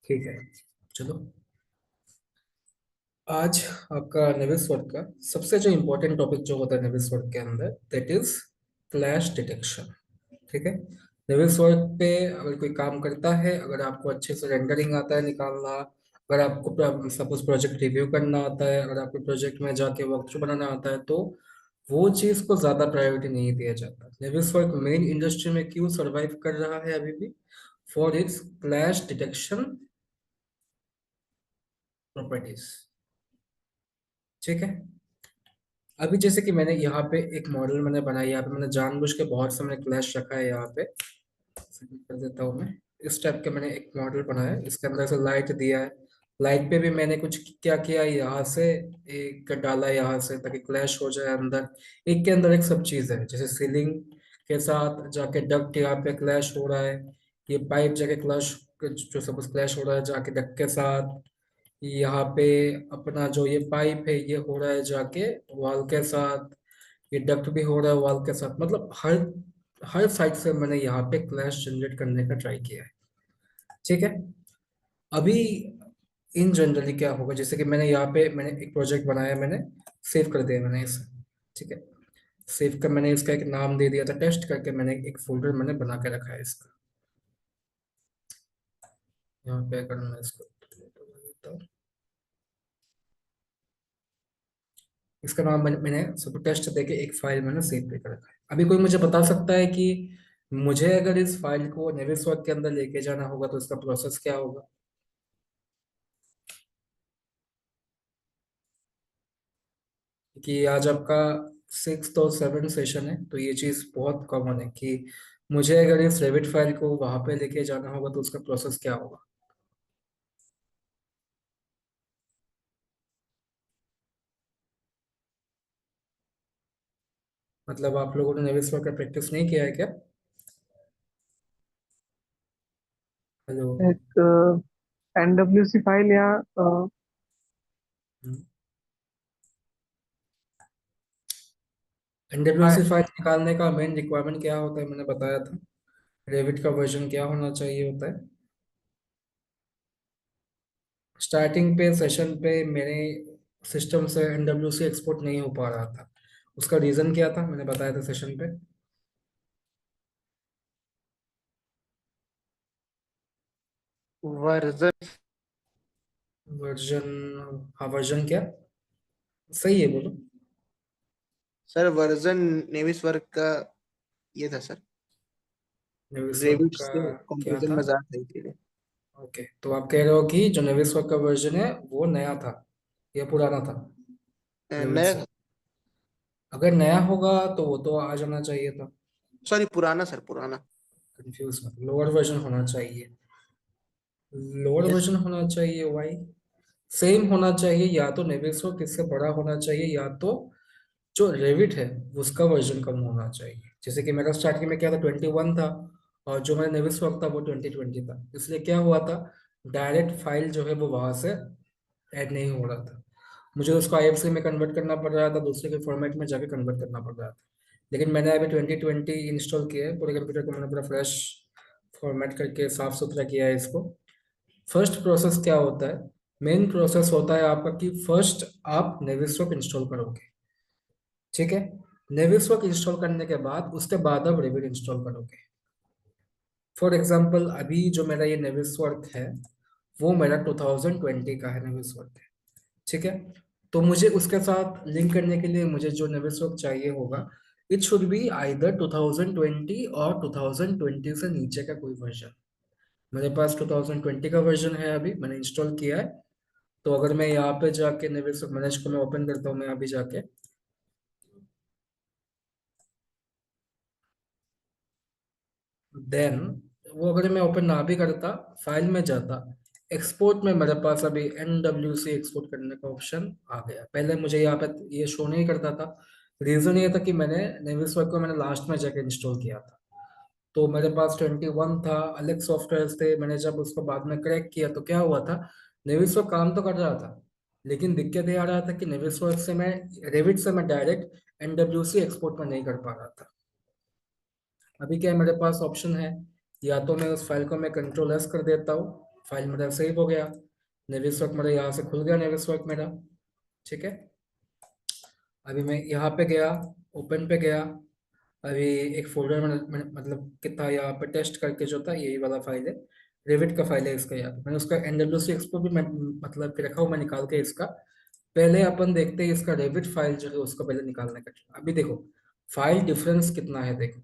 ठीक है। चलो, आज आपका नेविस वर्क का सबसे जो इम्पोर्टेंट टॉपिक जो होता है नेविस वर्क के अंदर, दैट इज क्लैश डिटेक्शन। ठीक है। नेविस वर्क पे अगर कोई काम करता है, अगर आपको अच्छे से रेंडरिंग आता है निकालना, अगर आपको सपोज प्रोजेक्ट रिव्यू करना आता है, अगर आपको प्रोजेक्ट में जाके वॉकथ्रू बनाना आता है, तो वो चीज को ज्यादा प्रायोरिटी नहीं दिया जाता। नेविस वर्क मेन इंडस्ट्री में क्यों सरवाइव कर रहा है अभी भी? For its clash detection properties. ठीक है। अभी जैसे कि मैंने यहाँ पे एक मॉडल मैंने बनाया, यहाँ पे मैंने जानबूझ के बहुत से मैंने क्लैश रखा है यहाँ पे। सबमिट कर देता हूँ मैं। इस टाइप का मैंने एक मॉडल बनाया है, इसके अंदर से लाइट दिया है। लाइट पे भी मैंने कुछ क्या किया, यहाँ से एक डाला यहाँ से ताकि क्लैश हो जाए अंदर। एक के अंदर एक सब चीज है, जैसे सीलिंग के साथ जाके डक्ट यहाँ पे क्लैश हो रहा है। ये पाइप जाके क्लैश, जो सपोज क्लैश हो रहा है जाके डक्ट के साथ। यहाँ पे अपना जो ये पाइप है ये हो रहा है जाके वॉल के साथ। ये डक्ट भी हो रहा है वॉल के साथ। मतलब हर हर साइड से मैंने यहाँ पे क्लैश जनरेट करने का ट्राई किया है। ठीक है। अभी इन जनरली क्या होगा, जैसे कि मैंने यहाँ पे मैंने एक प्रोजेक्ट बनाया, मैंने सेव कर दिया मैंने इसे। ठीक है। सेव कर मैंने इसका एक नाम दे दिया था, टेस्ट करके मैंने एक फोल्डर मैंने बना के रखा है इसका। यहाँ पे अगर मैं इसको delete कर देता हूँ, इसका नाम मैंने सब टेस्ट देके एक फाइल मैंने सेव करके रखा है। अभी कोई मुझे बता सकता है कि मुझे अगर इस फाइल को नेविसवर्क के अंदर लेके जाना होगा तो इसका प्रोसेस क्या होगा? कि आज आपका सिक्स और सेवन सेशन है, तो ये चीज़ बहुत कॉमन है कि मुझे अगर इस रेविट फाइल को वहां पे लेके जाना होगा तो उसका प्रोसेस क्या होगा? मतलब आप लोगों ने नेविसवर्क का प्रैक्टिस नहीं किया है क्या? हेलो। एक NWC फाइल या एनडब्ल्यूसी फाइल निकालने का मेन रिक्वायरमेंट क्या होता है, मैंने बताया था। रेविट का वर्जन क्या होना चाहिए होता है? स्टार्टिंग पे सेशन पे मेरे सिस्टम से एनडब्ल्यूसी एक्सपोर्ट नहीं हो पा रहा था। उसका रीज़न क्या था, मैंने बताया था सेशन पे। वर्जन। वर्जन। हाँ, वर्जन क्या? सही है, बोलो। सर वर्जन नेविस वर्क का ये था सर। नेविसवर्क रेविट का से क्या कंपैरिजन था? में ज्यादा सही थी। ओके, तो आप कह रहे हो कि जो नेविसवर्क का वर्जन है वो नया था या पुराना था? रेविट नया से था। अगर नया होगा तो वो तो आ जाना चाहिए था। सॉरी पुराना सर, पुराना। कंफ्यूज मत, लोअर वर्जन होना चाहिए। Lower yes. वर्जन होना चाहिए, वाई? सेम होना चाहिए, या तो नेविसवर्क इससे बड़ा होना चाहिए, या तो जो रेविट है उसका वर्जन कम होना चाहिए। जैसे कि मेरा स्टार्टिंग में क्या था, 21 था, और जो मेरा नेविसवर्क था वो 2020 था। इसलिए क्या हुआ था, डायरेक्ट फाइल जो है वो वहां से ऐड नहीं हो रहा था। मुझे उसको आईएफसी में कन्वर्ट करना पड़ रहा था, दूसरे के फॉर्मेट में जाके कन्वर्ट करना पड़ रहा था। लेकिन मैंने अभी 2020 इंस्टॉल किया है, पूरे कंप्यूटर को मैंने पूरा फ्रेश फॉर्मेट करके साफ सुथरा किया है इसको। फर्स्ट प्रोसेस क्या होता है? मेन प्रोसेस होता है आपका कि फर्स्ट आप नेविसवर्क इंस्टॉल करोगे। ठीक है। नेविसवर्क इंस्टॉल करने के बाद उसके बाद आप रेविट इंस्टॉल करोगे। फॉर एग्जांपल अभी जो मेरा ये नेविसवर्क है वो मेरा 2020 का है नेविसवर्क है। ठीक है। तो मुझे उसके साथ लिंक करने के लिए मुझे जो नेविसवर्क चाहिए होगा, इट शुड बी आइदर 2020 और 2020 से नीचे का कोई वर्जन। मेरे पास 2020 का वर्जन है, अभी मैंने इंस्टॉल किया है। तो अगर मैं यहाँ पे जाके नेविसवर्क मैनेज को मैं ओपन करता हूँ, मैं अभी जाके देन, वो अगर मैं ओपन ना भी करता, फाइल में जाता, एक्सपोर्ट में मेरे पास अभी NWC एक्सपोर्ट करने का ऑप्शन आ गया। पहले मुझे यहाँ पे ये शो नहीं करता था। रीजन ये था कि मैंने नेविसवर्क को मैंने लास्ट में जाके इंस्टॉल किया था। तो मेरे पास 21 था, अलग सॉफ्टवेयर थे। मैंने जब उसको बाद में क्रैक किया तो क्या हुआ था, नेविसवर्क काम तो कर रहा था, लेकिन दिक्कत ये आ रहा था कि नेविसवर्क से मैं, रेविट से मैं डायरेक्ट NWC एक्सपोर्ट में नहीं कर पा रहा था। अभी क्या है, मेरे पास ऑप्शन है, या तो मैं उस फाइल को मैं कंट्रोल एस कर देता हूँ, फाइल मेरा सेव हो गया, नेविस्वर्क मेरा यहाँ से खुल गया, नेविस्वर्क मेरा। ठीक है, अभी मैं यहाँ पे गया, ओपन पे गया, अभी एक फोल्डर में मतलब कितना यहाँ पे टेस्ट करके जो था यही वाला फाइल है, रेविट का फाइल है इसका यार, मैंने उसका NWC एक्सपो भी मैं मतलब कि रखा हूँ मैं निकाल के इसका। पहले अपन देखते हैं इसका रेविट फाइल जो है उसको पहले निकालने का। अभी देखो फाइल डिफरेंस कितना है, देखो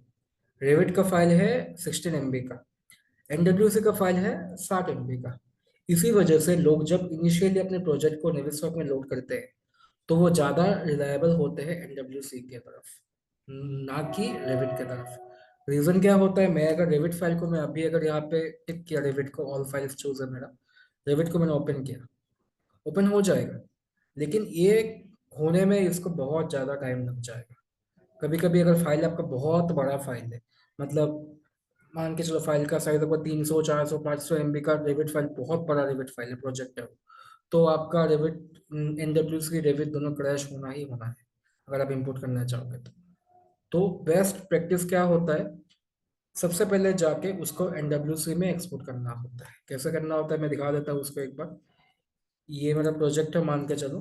रेविट का फाइल है 16 MB का, NWC का फाइल है 60 MB का। इसी वजह से लोग जब इनिशियली अपने प्रोजेक्ट को नेविस्टॉक में लोड करते हैं तो वो ज़्यादा रिलायबल होते हैं NWC के तरफ, ना कि रेविट के तरफ। रीज़न क्या होता है, मैं अगर रेविट फाइल को मैं अभी अगर यहाँ पे टिक किया रेविट को, ऑल फाइल्स चूज है मेरा, रेविट को मैंने ओपन किया, ओपन हो जाएगा, लेकिन ये होने में इसको बहुत ज़्यादा टाइम लग जाएगा। कभी कभी अगर फाइल आपका बहुत बड़ा फाइल है, मतलब मान के चलो फाइल का साइज आपका 300 400 500 MB का रेविट फाइल, बहुत बड़ा रेविट फाइल है, प्रोजेक्ट है वो, तो आपका रेविट NWC रेविट दोनों क्रैश होना ही होना है अगर आप इंपोर्ट करना चाहोगे तो बेस्ट प्रैक्टिस क्या होता है, सबसे पहले जाके उसको NWC में एक्सपोर्ट करना होता है। कैसे करना होता है मैं दिखा देता हूँ उसको एक बार। ये मेरा प्रोजेक्ट है मान के चलो,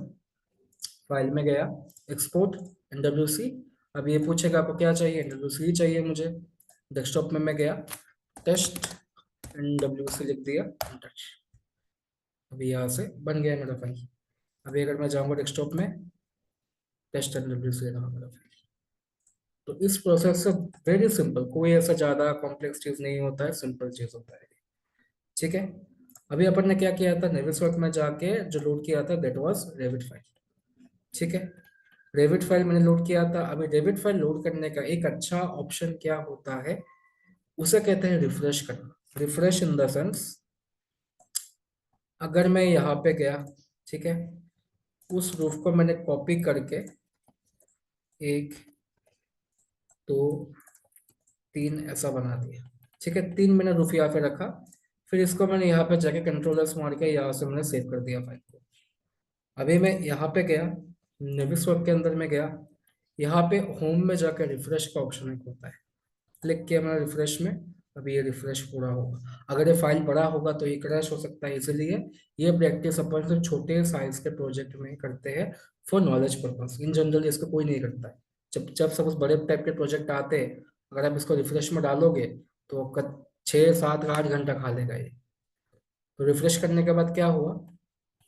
फाइल में गया, एक्सपोर्ट NWC। अब ये पूछेगा आपको क्या चाहिए, NWC ही चाहिए मुझे। डेस्कटॉप में मैं गया, टेस्ट NWC लिख दिया, एंटर। अभी यहाँ से बन गया मेरा फाइल। अभी अगर मैं जाऊँगा डेस्कटॉप में, टेस्ट NWC रहा मेरा फाइल। तो इस प्रोसेस से वेरी सिंपल, कोई ऐसा ज़्यादा कॉम्प्लेक्स चीज़ नहीं होता है, सिंपल चीज़ होता है। ठीक है, अभी अपन ने क्या किया था, नेविस्वर्क में जाके जो लोड किया था दैट वाज रेविट फाइल। ठीक है, रेविट फाइल मैंने लोड किया था। अभी रेविट फाइल लोड करने का एक अच्छा ऑप्शन क्या होता है, उसे कहते हैं रिफ्रेश करना। रिफ्रेश इन द सेंस, अगर मैं यहाँ पे गया, ठीक है, उस रूफ को मैंने कॉपी करके एक दो तीन ऐसा बना दिया। ठीक है, तीन मैंने रूफ यहाँ पे रखा, फिर इसको मैंने यहाँ पे जाके कंट्रोलर्स मार के यहाँ से मैंने सेव कर दिया फाइल को। अभी मैं यहाँ पे गया, नेविस्वर्क के अंदर में गया, यहाँ पे होम में जाकर रिफ्रेश का ऑप्शन एक होता है, क्लिक किया मैंने रिफ्रेश में। अभी ये रिफ्रेश पूरा होगा। अगर ये फाइल बड़ा होगा तो ये क्रैश हो सकता है, इसलिए ये प्रैक्टिस अपन सिर्फ छोटे साइज के प्रोजेक्ट में करते हैं for knowledge purpose. In general इसको कोई नहीं करता है। जब जब सपोज बड़े टाइप के प्रोजेक्ट आते हैं, अगर आप इसको रिफ्रेश में डालोगे तो आपका 6 7 8 घंटा खा लेगा ये। तो रिफ्रेश करने के बाद क्या हुआ,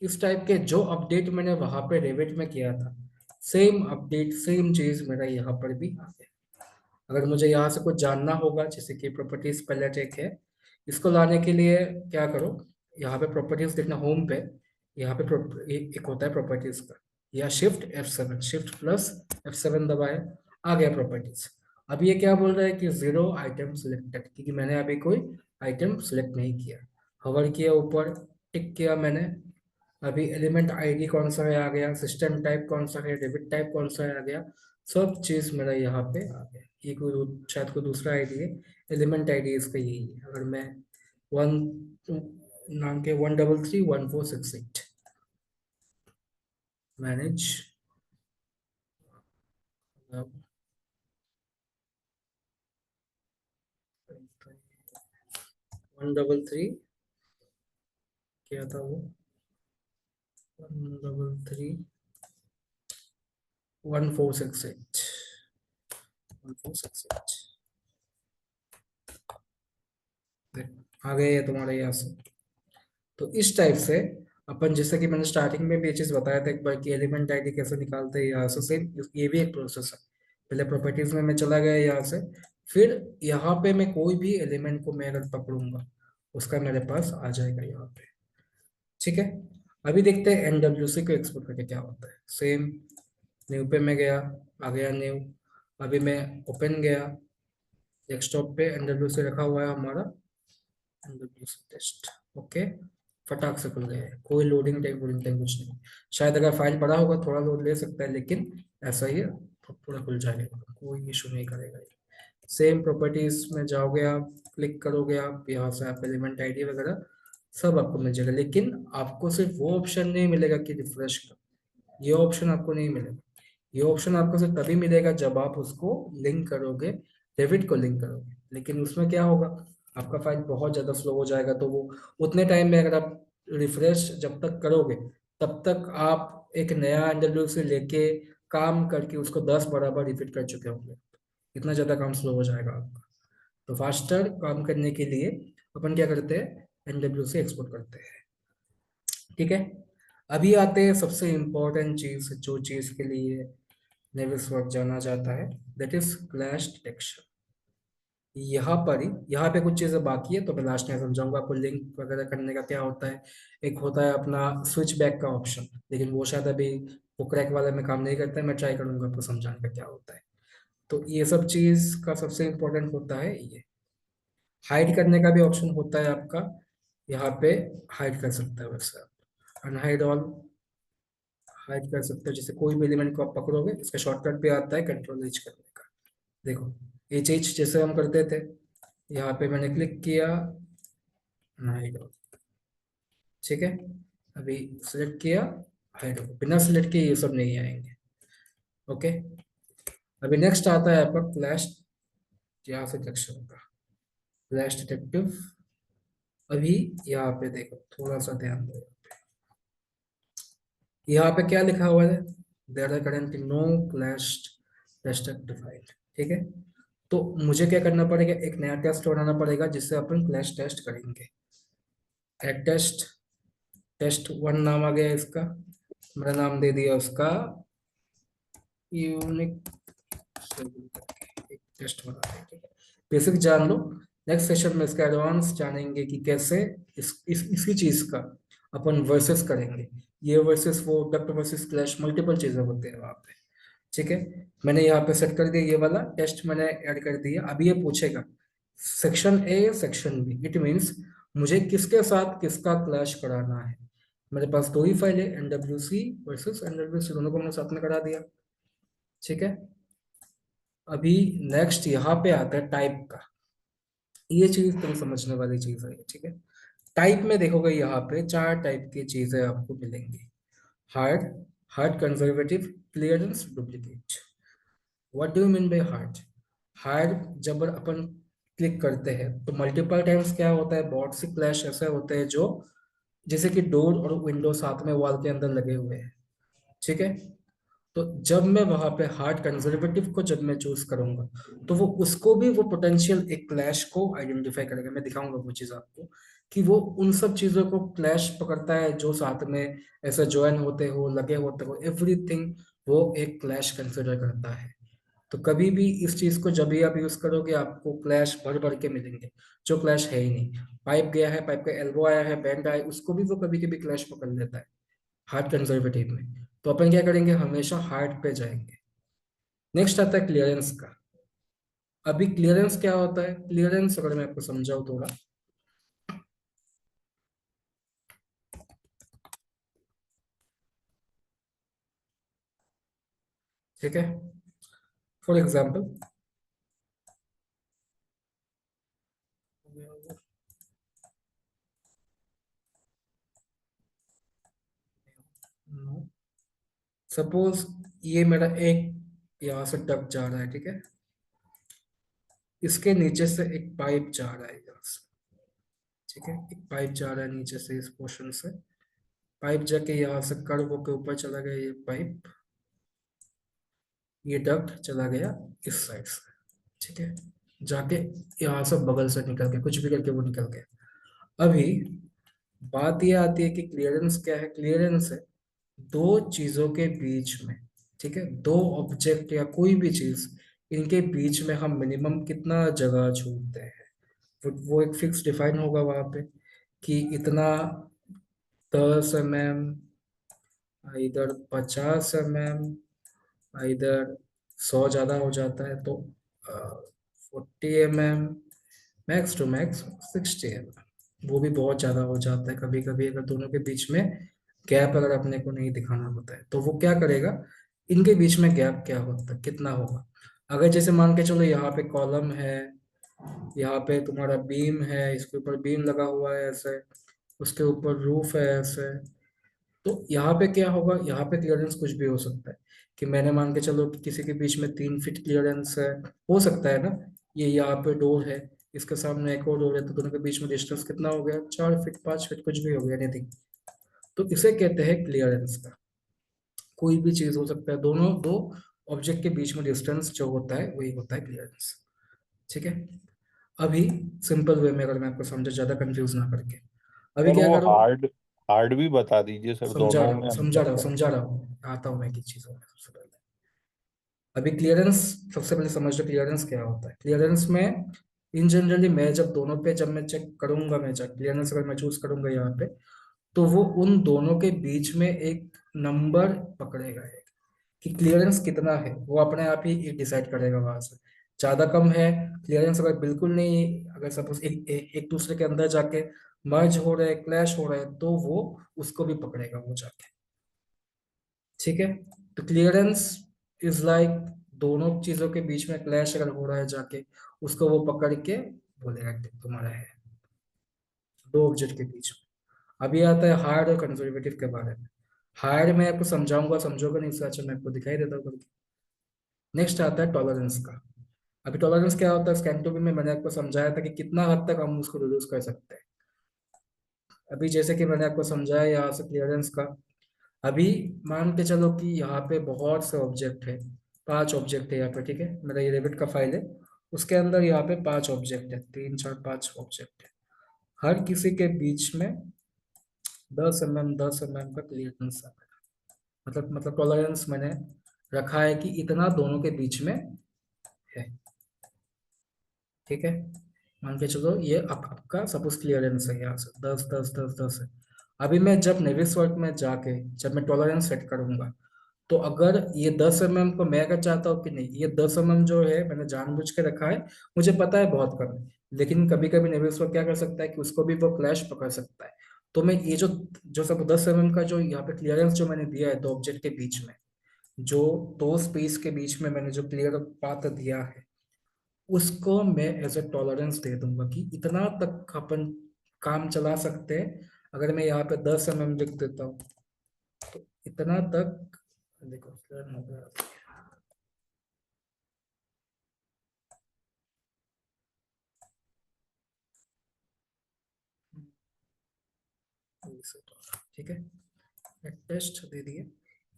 इस टाइप के जो अपडेट मैंने वहां पे रेविट में किया था, सेम अपडेट सेम चीज मेरा यहाँ पर भी आ गया। अगर मुझे यहाँ से कुछ जानना होगा, जैसे कि प्रॉपर्टीज पैलेट एक है, इसको लाने के लिए क्या करो, यहाँ पे प्रॉपर्टीज देखना होम पे, यहाँ पे एक होता है प्रॉपर्टीज का, या shift F7, shift plus F7 दबाए, आ गया प्रॉपर्टीज। अब ये क्या बोल रहा है कि 0 आइटम सिलेक्टेड, क्योंकि मैंने अभी कोई आइटम सिलेक्ट नहीं किया। होवर किया ऊपर, टिक किया मैंने, अभी एलिमेंट आईडी कौन सा है आ गया, सिस्टम टाइप कौन सा है, डेबिट टाइप कौन सा है आ गया, सब चीज मेरा यहाँ पे आ गया। ये कोई शायद कोई दूसरा आईडी है, एलिमेंट आईडी इसका यही है। अगर मैं वन नाम के 1331468 मैनेज 133, क्या था वो, 133 1468, 1468 आ गए ये तुम्हारे यहाँ से। तो इस टाइप से अपन, जैसे कि मैंने स्टार्टिंग में भी ये चीज बताया था एक बार कि एलिमेंट आईडी कैसे निकालते हैं यहाँ से, सेम ये भी एक प्रोसेस है। पहले प्रॉपर्टीज में मैं चला गया यहाँ से, फिर यहाँ पे मैं कोई भी एलिमेंट को मैं अगर पकड़ूंगा उसका मेरे पास आ जाएगा यहाँ पे। ठीक है, अभी देखते हैं NWC को एक्सपोर्ट करके क्या होता है। सेम न्यू पे मैं गया, आ गया न्यू। अभी मैं ओपन गया, डेस्कटॉप पे NWC रखा हुआ है हमारा, NWC टेस्ट, ओके, फटाक से खुल गया है, कोई लोडिंग टाइम कुछ नहीं। शायद अगर फाइल बड़ा होगा थोड़ा लोड ले सकता है, लेकिन ऐसा ही है, पूरा खुल जाएगा, कोई इशू नहीं करेगा ये। सेम प्रॉपर्टीज में जाओगे आप, क्लिक करोगे आप, यहाँ से आप एलिमेंट आईडी वगैरह सब आपको मिल जाएगा, लेकिन आपको सिर्फ वो ऑप्शन नहीं मिलेगा कि रिफ्रेश का, ये ऑप्शन आपको नहीं मिलेगा। ये ऑप्शन आपको सिर्फ तभी मिलेगा जब आप उसको लिंक करोगे, डेबिट को लिंक करोगे। लेकिन उसमें क्या होगा, आपका फाइल बहुत ज़्यादा स्लो हो जाएगा। तो वो उतने टाइम में अगर आप रिफ्रेश जब तक करोगे, तब तक आप एक नया एनडब्ल्यू से लेके काम करके उसको 10 बराबर रिपीट कर चुके होंगे। इतना ज़्यादा काम स्लो हो जाएगा आपका। तो फास्टर काम करने के लिए अपन क्या करते हैं, एनडब्ल्यू से एक्सपोर्ट करते हैं। ठीक है। अभी आते हैं सबसे इम्पोर्टेंट चीज, जो चीज के लिए नेविस वर्क जाना जाता है, दैट इज क्लैश डिटेक्शन। यहाँ पर ही, यहाँ पे कुछ चीजें बाकी है तो मैं लास्ट में समझाऊंगा आपको। लिंक वगैरह करने का क्या होता है, एक होता है अपना स्विच बैक का ऑप्शन, लेकिन वो शायद अभी वो क्रैक वाले में काम नहीं करता है। मैं ट्राई करूंगा आपको समझाने का क्या होता है। तो ये सब चीज का सबसे इम्पोर्टेंट होता है ये। हाइड करने का भी ऑप्शन होता है आपका, यहाँ पे हाइड कर सकते हैं वैसे आप, अनहाइड ऑल हाइड कर सकते हो। जैसे कोई भी एलिमेंट को आप पकड़ोगे, इसका शॉर्टकट भी आता है कंट्रोल एच करने का। देखो एच एच जैसे हम करते थे, यहाँ पे मैंने क्लिक किया, हाइड ऑल। ठीक है। अभी सिलेक्ट किया, हाइड ऑल। बिना सिलेक्ट किए ये सब नहीं आएंगे। ओके। अभी नेक्स्ट आता है आपका फ्लैश, यहाँ से डिटेक्शन का, फ्लैश डिटेक्टिव। अभी यहाँ पे देखो, थोड़ा सा ध्यान दो। यहाँ पे क्या लिखा हुआ है, there are currently no clash test defined. ठीक है। तो मुझे क्या करना पड़ेगा, एक नया टेस्ट बनाना पड़ेगा जिससे अपन क्लैश टेस्ट करेंगे। एड टेस्ट, टेस्ट वन नाम आ गया इसका, मेरा नाम दे दिया उसका यूनिक, एक टेस्ट बना दें। ठीक है। बेसिक जान लो, नेक्स्ट सेशन में इसका एडवांस जानेंगे कि कैसे इसी चीज का अपन वर्सेस करेंगे। ये वर्सेस वो डक्ट वर्सेस क्लैश मल्टीपल चीजें होते हैं वहां पे। ठीक है। मैंने यहाँ पे सेट कर दिया, ये वाला टेस्ट मैंने ऐड कर दिया। अभी ये पूछेगा section A section B, it means मुझे किसके साथ किसका क्लैश कराना है। मेरे पास दो ही फाइल है, एनडब्ल्यूसी वर्सेस एनडब्ल्यूसी, दोनों को मैंने साथ में करा दिया। ठीक है। अभी नेक्स्ट यहाँ पे आता है टाइप का। ये चीज तुम समझने वाली चीज है। ठीक है। टाइप में देखोगे यहाँ पे चार टाइप की चीजें आपको मिलेंगी। Hard, hard conservative, clearance, duplicate. What do you mean by hard? Hard जब अपन क्लिक करते हैं तो मल्टीपल टाइम्स क्या होता है, बहुत सी क्लैश ऐसे होते हैं जो, जैसे कि डोर और विंडो साथ में वॉल के अंदर लगे हुए हैं। ठीक है। तो जब मैं वहां पे हार्ड कंजर्वेटिव को जब मैं चूज करूंगा, तो वो उसको भी वो पोटेंशियल एक क्लैश को आइडेंटिफाई करेगा। मैं दिखाऊंगा वो चीज आपको, कि वो उन सब चीजों को क्लैश पकड़ता है जो साथ में ऐसे ज्वाइन होते हो, लगे होते हो, एवरीथिंग वो एक क्लैश कंसिडर करता है। तो कभी भी इस चीज को जब भी आप यूज करोगे, आपको क्लैश भर भर के मिलेंगे जो क्लैश है ही नहीं। पाइप गया है, पाइप का एल्बो आया है, बैंड आया है, उसको भी वो कभी कभी क्लैश पकड़ लेता है हार्ड कंजर्वेटिव में। तो अपन क्या करेंगे, हमेशा हार्ड पे जाएंगे। नेक्स्ट आता है क्लियरेंस का। अभी क्लियरेंस क्या होता है, क्लियरेंस अगर मैं आपको समझाऊं थोड़ा। ठीक है। फॉर एग्जाम्पल, सपोज ये मेरा एक यहाँ से टक जा रहा है। ठीक है। इसके नीचे से एक पाइप जा रहा है यहाँ से। ठीक है। एक पाइप जा रहा है नीचे से, इस पोर्शन से पाइप जाके यहाँ से कर्व होके ऊपर चला गया ये पाइप, ये डक्ट चला गया इस साइड से। ठीक है। जाके यहाँ से बगल से निकल के कुछ भी करके वो निकल गया। अभी बात ये आती है कि क्लियरेंस क्या है, क्लियरेंस है दो चीजों के बीच में। ठीक है। दो ऑब्जेक्ट या कोई भी चीज, इनके बीच में हम मिनिमम कितना जगह छोड़ते हैं। वो एक फिक्स डिफाइन होगा वहां पे, कि इतना 10 mm, इधर 50 mm, इधर 100 ज्यादा हो जाता है तो 40 mm, max to max 60 mm। वो भी बहुत ज्यादा हो जाता है कभी कभी, अगर दोनों के बीच में गैप अगर अपने को नहीं दिखाना होता है तो वो क्या करेगा, इनके बीच में गैप क्या होता है, कितना होगा। अगर जैसे मान के चलो यहाँ पे कॉलम है, यहाँ पे तुम्हारा बीम है, इसके ऊपर बीम लगा हुआ है ऐसे, उसके ऊपर रूफ है ऐसे, तो यहाँ पे क्या होगा, यहाँ पे क्लियरेंस कुछ भी हो सकता है। कि मैंने मान के चलो कि किसी के बीच में 3 फीट क्लियरेंस है, हो सकता है ना। ये यहाँ पे डोर है, इसके सामने एक और डोर है, तो दोनों के बीच में डिस्टेंस कितना हो गया, 4 फीट 5 फीट कुछ भी हो गया, एनीथिंग। तो इसे कहते हैं क्लियरेंस का। कोई भी चीज हो सकता है, दोनों दो ऑब्जेक्ट के बीच में डिस्टेंस जो होता है वही होता है क्लियरेंस। ठीक है। अभी सिंपल वे में अगर मैं आपको समझा, ज्यादा कंफ्यूज ना करके, अभी सर क्या वो करो। हार्ड हार्ड भी बता दीजिए सर, दोनों में समझा अंतर रहा हूँ, क्या है? समझा रहा हूँ, आता हूँ मैं एक चीजों में। सबसे पहले अभी क्लियरेंस, सबसे पहले समझ लो क्लियरेंस क्या होता है। क्लियरेंस में इन जनरली मैं जब दोनों पे, जब मैं चेक करूंगा, मैं जब क्लियरेंस अगर मैं चूज करूंगा यहाँ पे, तो वो उन दोनों के बीच में एक नंबर पकड़ेगा, एक कि क्लियरेंस कितना है, वो अपने आप ही डिसाइड करेगा वहां से। ज्यादा कम है क्लियरेंस, अगर बिल्कुल नहीं, अगर सपोज एक दूसरे के अंदर जाके मर्ज हो रहे हैं, क्लैश हो रहे हैं, तो वो उसको भी पकड़ेगा वो जाके। ठीक है। तो क्लियरेंस इज लाइक दोनों चीजों के बीच में क्लैश अगर हो रहा है जाके, उसको वो पकड़ के बोलेगा कि तुम्हारा है, दो ऑब्जेक्ट के बीच में। अभी आता है हार्ड और कंजर्वेटिव के बारे में। हार्ड मैं आपको समझाऊंगा, समझोगे नहीं, इससे अच्छा मैं आपको दिखाई देता हूँ करके। नेक्स्ट आता है टॉलरेंस का। अभी टॉलरेंस क्या होता है, स्कैन टू बी में मैंने आपको समझाया था कि कितना हद तक हम उसको रिड्यूस कर सकते हैं। अभी जैसे कि मैंने आपको समझाया यहाँ से क्लियरेंस का। अभी मान के चलो कि यहाँ पे बहुत से ऑब्जेक्ट है, 5 ऑब्जेक्ट है यहाँ पे, ठीक है, मेरा ये रेविट का फाइल है, उसके अंदर यहाँ पे 5 ऑब्जेक्ट है, 3 4 5 ऑब्जेक्ट है। हर किसी के बीच में 10 mm का क्लियरेंस है। मतलब टॉलरेंस मैंने रखा है कि इतना दोनों के बीच में है। ठीक है। मान के चलो ये आपका सपोज क्लियरेंस है, यहाँ से 10 10 10 10 है। अभी मैं जब नेविस वर्क में जाके जब मैं टॉलरेंस सेट करूंगा, तो अगर ये 10 mm को मैं अगर चाहता हूँ कि नहीं, ये 10 mm जो है मैंने जानबूझ के रखा है, मुझे पता है बहुत कम है, लेकिन कभी कभी नेविस वर्क क्या कर सकता है कि उसको भी वो क्लैश पकड़ सकता है। तो मैं ये जो जो सब 10 mm का जो यहाँ पे क्लियरेंस जो मैंने दिया है दो ऑब्जेक्ट के बीच में, जो दो स्पेस के बीच में मैंने जो क्लियर पाथ दिया है, उसको मैं एज ए टॉलरेंस दे दूंगा कि इतना तक अपन काम चला सकते हैं। अगर मैं यहाँ पे 10 mm लिख देता हूँ, तो इतना तक, देखो learn हो गया। ठीक है, टेस्ट दे दिए।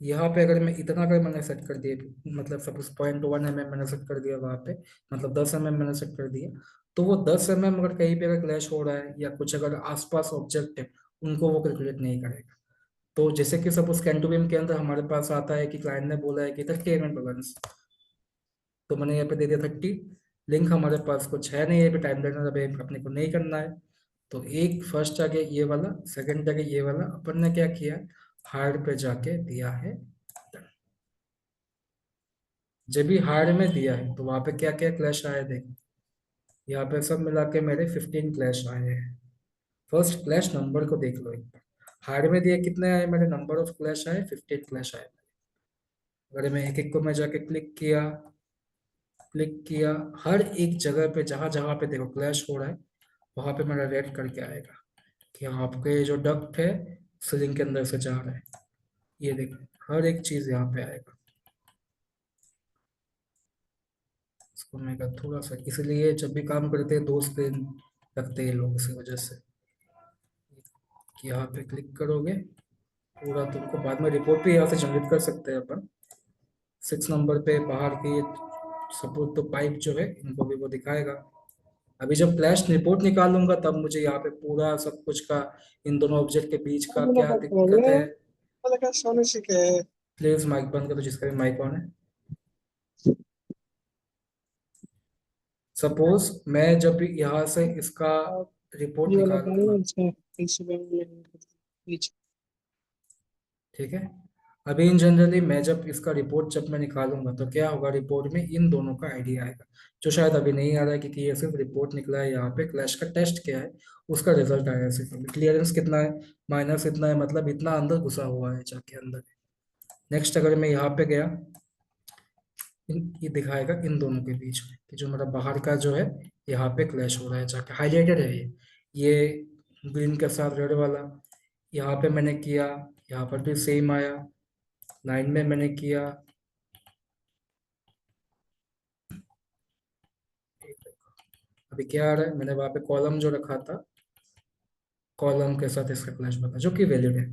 यहाँ पे अगर मैं इतना, अगर मैंने सेट कर दिया, मतलब सपोज 0.1 mm मैंने सेट कर दिया वहाँ पे, मतलब 10 mm मैंने सेट कर दिया, तो वो 10 mm अगर कहीं पे अगर क्लैश हो रहा है या कुछ अगर आसपास ऑब्जेक्ट है, उनको वो कैलकुलेट नहीं करेगा। तो जैसे कि सपोज कैंटोबीम के अंदर हमारे पास आता है कि क्लाइंट ने बोला है कि 30 mm बैलेंस, तो मैंने यहाँ पे दे दिया 30। लिंक हमारे पास कुछ है नहीं है, पे टाइम लाइन अभी अपने को नहीं करना है। तो एक फर्स्ट आ गया ये वाला, सेकंड आ गया ये वाला, अपन ने क्या किया, हार्ड पे जाके दिया है। जब भी हार्ड में दिया है तो वहां पे क्या क्या क्लैश आए देख, यहाँ पे सब मिला के मेरे 15 क्लैश आए हैं। फर्स्ट क्लैश नंबर को देख लो एक बार, हार्ड में दिया कितने आए मेरे, नंबर ऑफ क्लैश आए 15 क्लैश आए। अगर मैं एक एक को मैं जाके क्लिक किया, हर एक जगह पे जहां जहां पे देखो क्लैश हो रहा है, वहां पे मेरा रेड करके आएगा कि हाँ आपके जो डक्ट है सीलिंग के अंदर से जा रहा है। ये देखो हर एक चीज यहाँ पे आएगा। इसको मैं थोड़ा सा, इसलिए जब भी काम करते हैं 2 स्क्रीन रखते हैं लोग, इसी वजह से कि यहाँ पे क्लिक करोगे पूरा तुमको बाद में रिपोर्ट भी यहाँ से जनरेट कर सकते हैं अपन। 6 नंबर पे बाहर की सपोर्ट तो पाइप जो है इनको भी वो दिखाएगा। अभी जब फ्लैश रिपोर्ट निकालूंगा तब मुझे यहाँ पे पूरा सब कुछ का, इन दोनों ऑब्जेक्ट के बीच का क्या दिक्कत है। सोने सीखे। प्लीज माइक बंद करो जिसका भी माइक ऑन है। सपोज मैं जब भी यहाँ से इसका रिपोर्ट ये वाला निकालूंगा, बैलेंस है प्रिंसिपल पीछे। ठीक है। अभी इन जनरली मैं जब इसका रिपोर्ट जब मैं निकालूंगा तो क्या होगा, रिपोर्ट में इन दोनों का आइडिया आएगा, जो शायद अभी नहीं आ रहा है क्योंकि ये सिर्फ रिपोर्ट निकला है। यहाँ पे क्लैश का टेस्ट क्या है उसका रिजल्ट आया है सिर्फ। क्लियरेंस कितना है, माइनस इतना है, मतलब इतना अंदर घुसा हुआ है जाके अंदर। नेक्स्ट अगर मैं यहाँ पे गया, ये दिखाएगा इन दोनों के बीच में कि जो मेरा बाहर का जो है यहाँ पे क्लैश हो रहा है जाके, हाईलाइटेड है ये ग्रीन के साथ रेड वाला। यहाँ पे मैंने किया, यहाँ पर भी सेम आया, लाइन में मैंने किया। अभी क्या आ रहा है, मैंने वहां पे कॉलम जो रखा था, कॉलम के साथ इसका क्लैश बता, जो कि वैलिड है।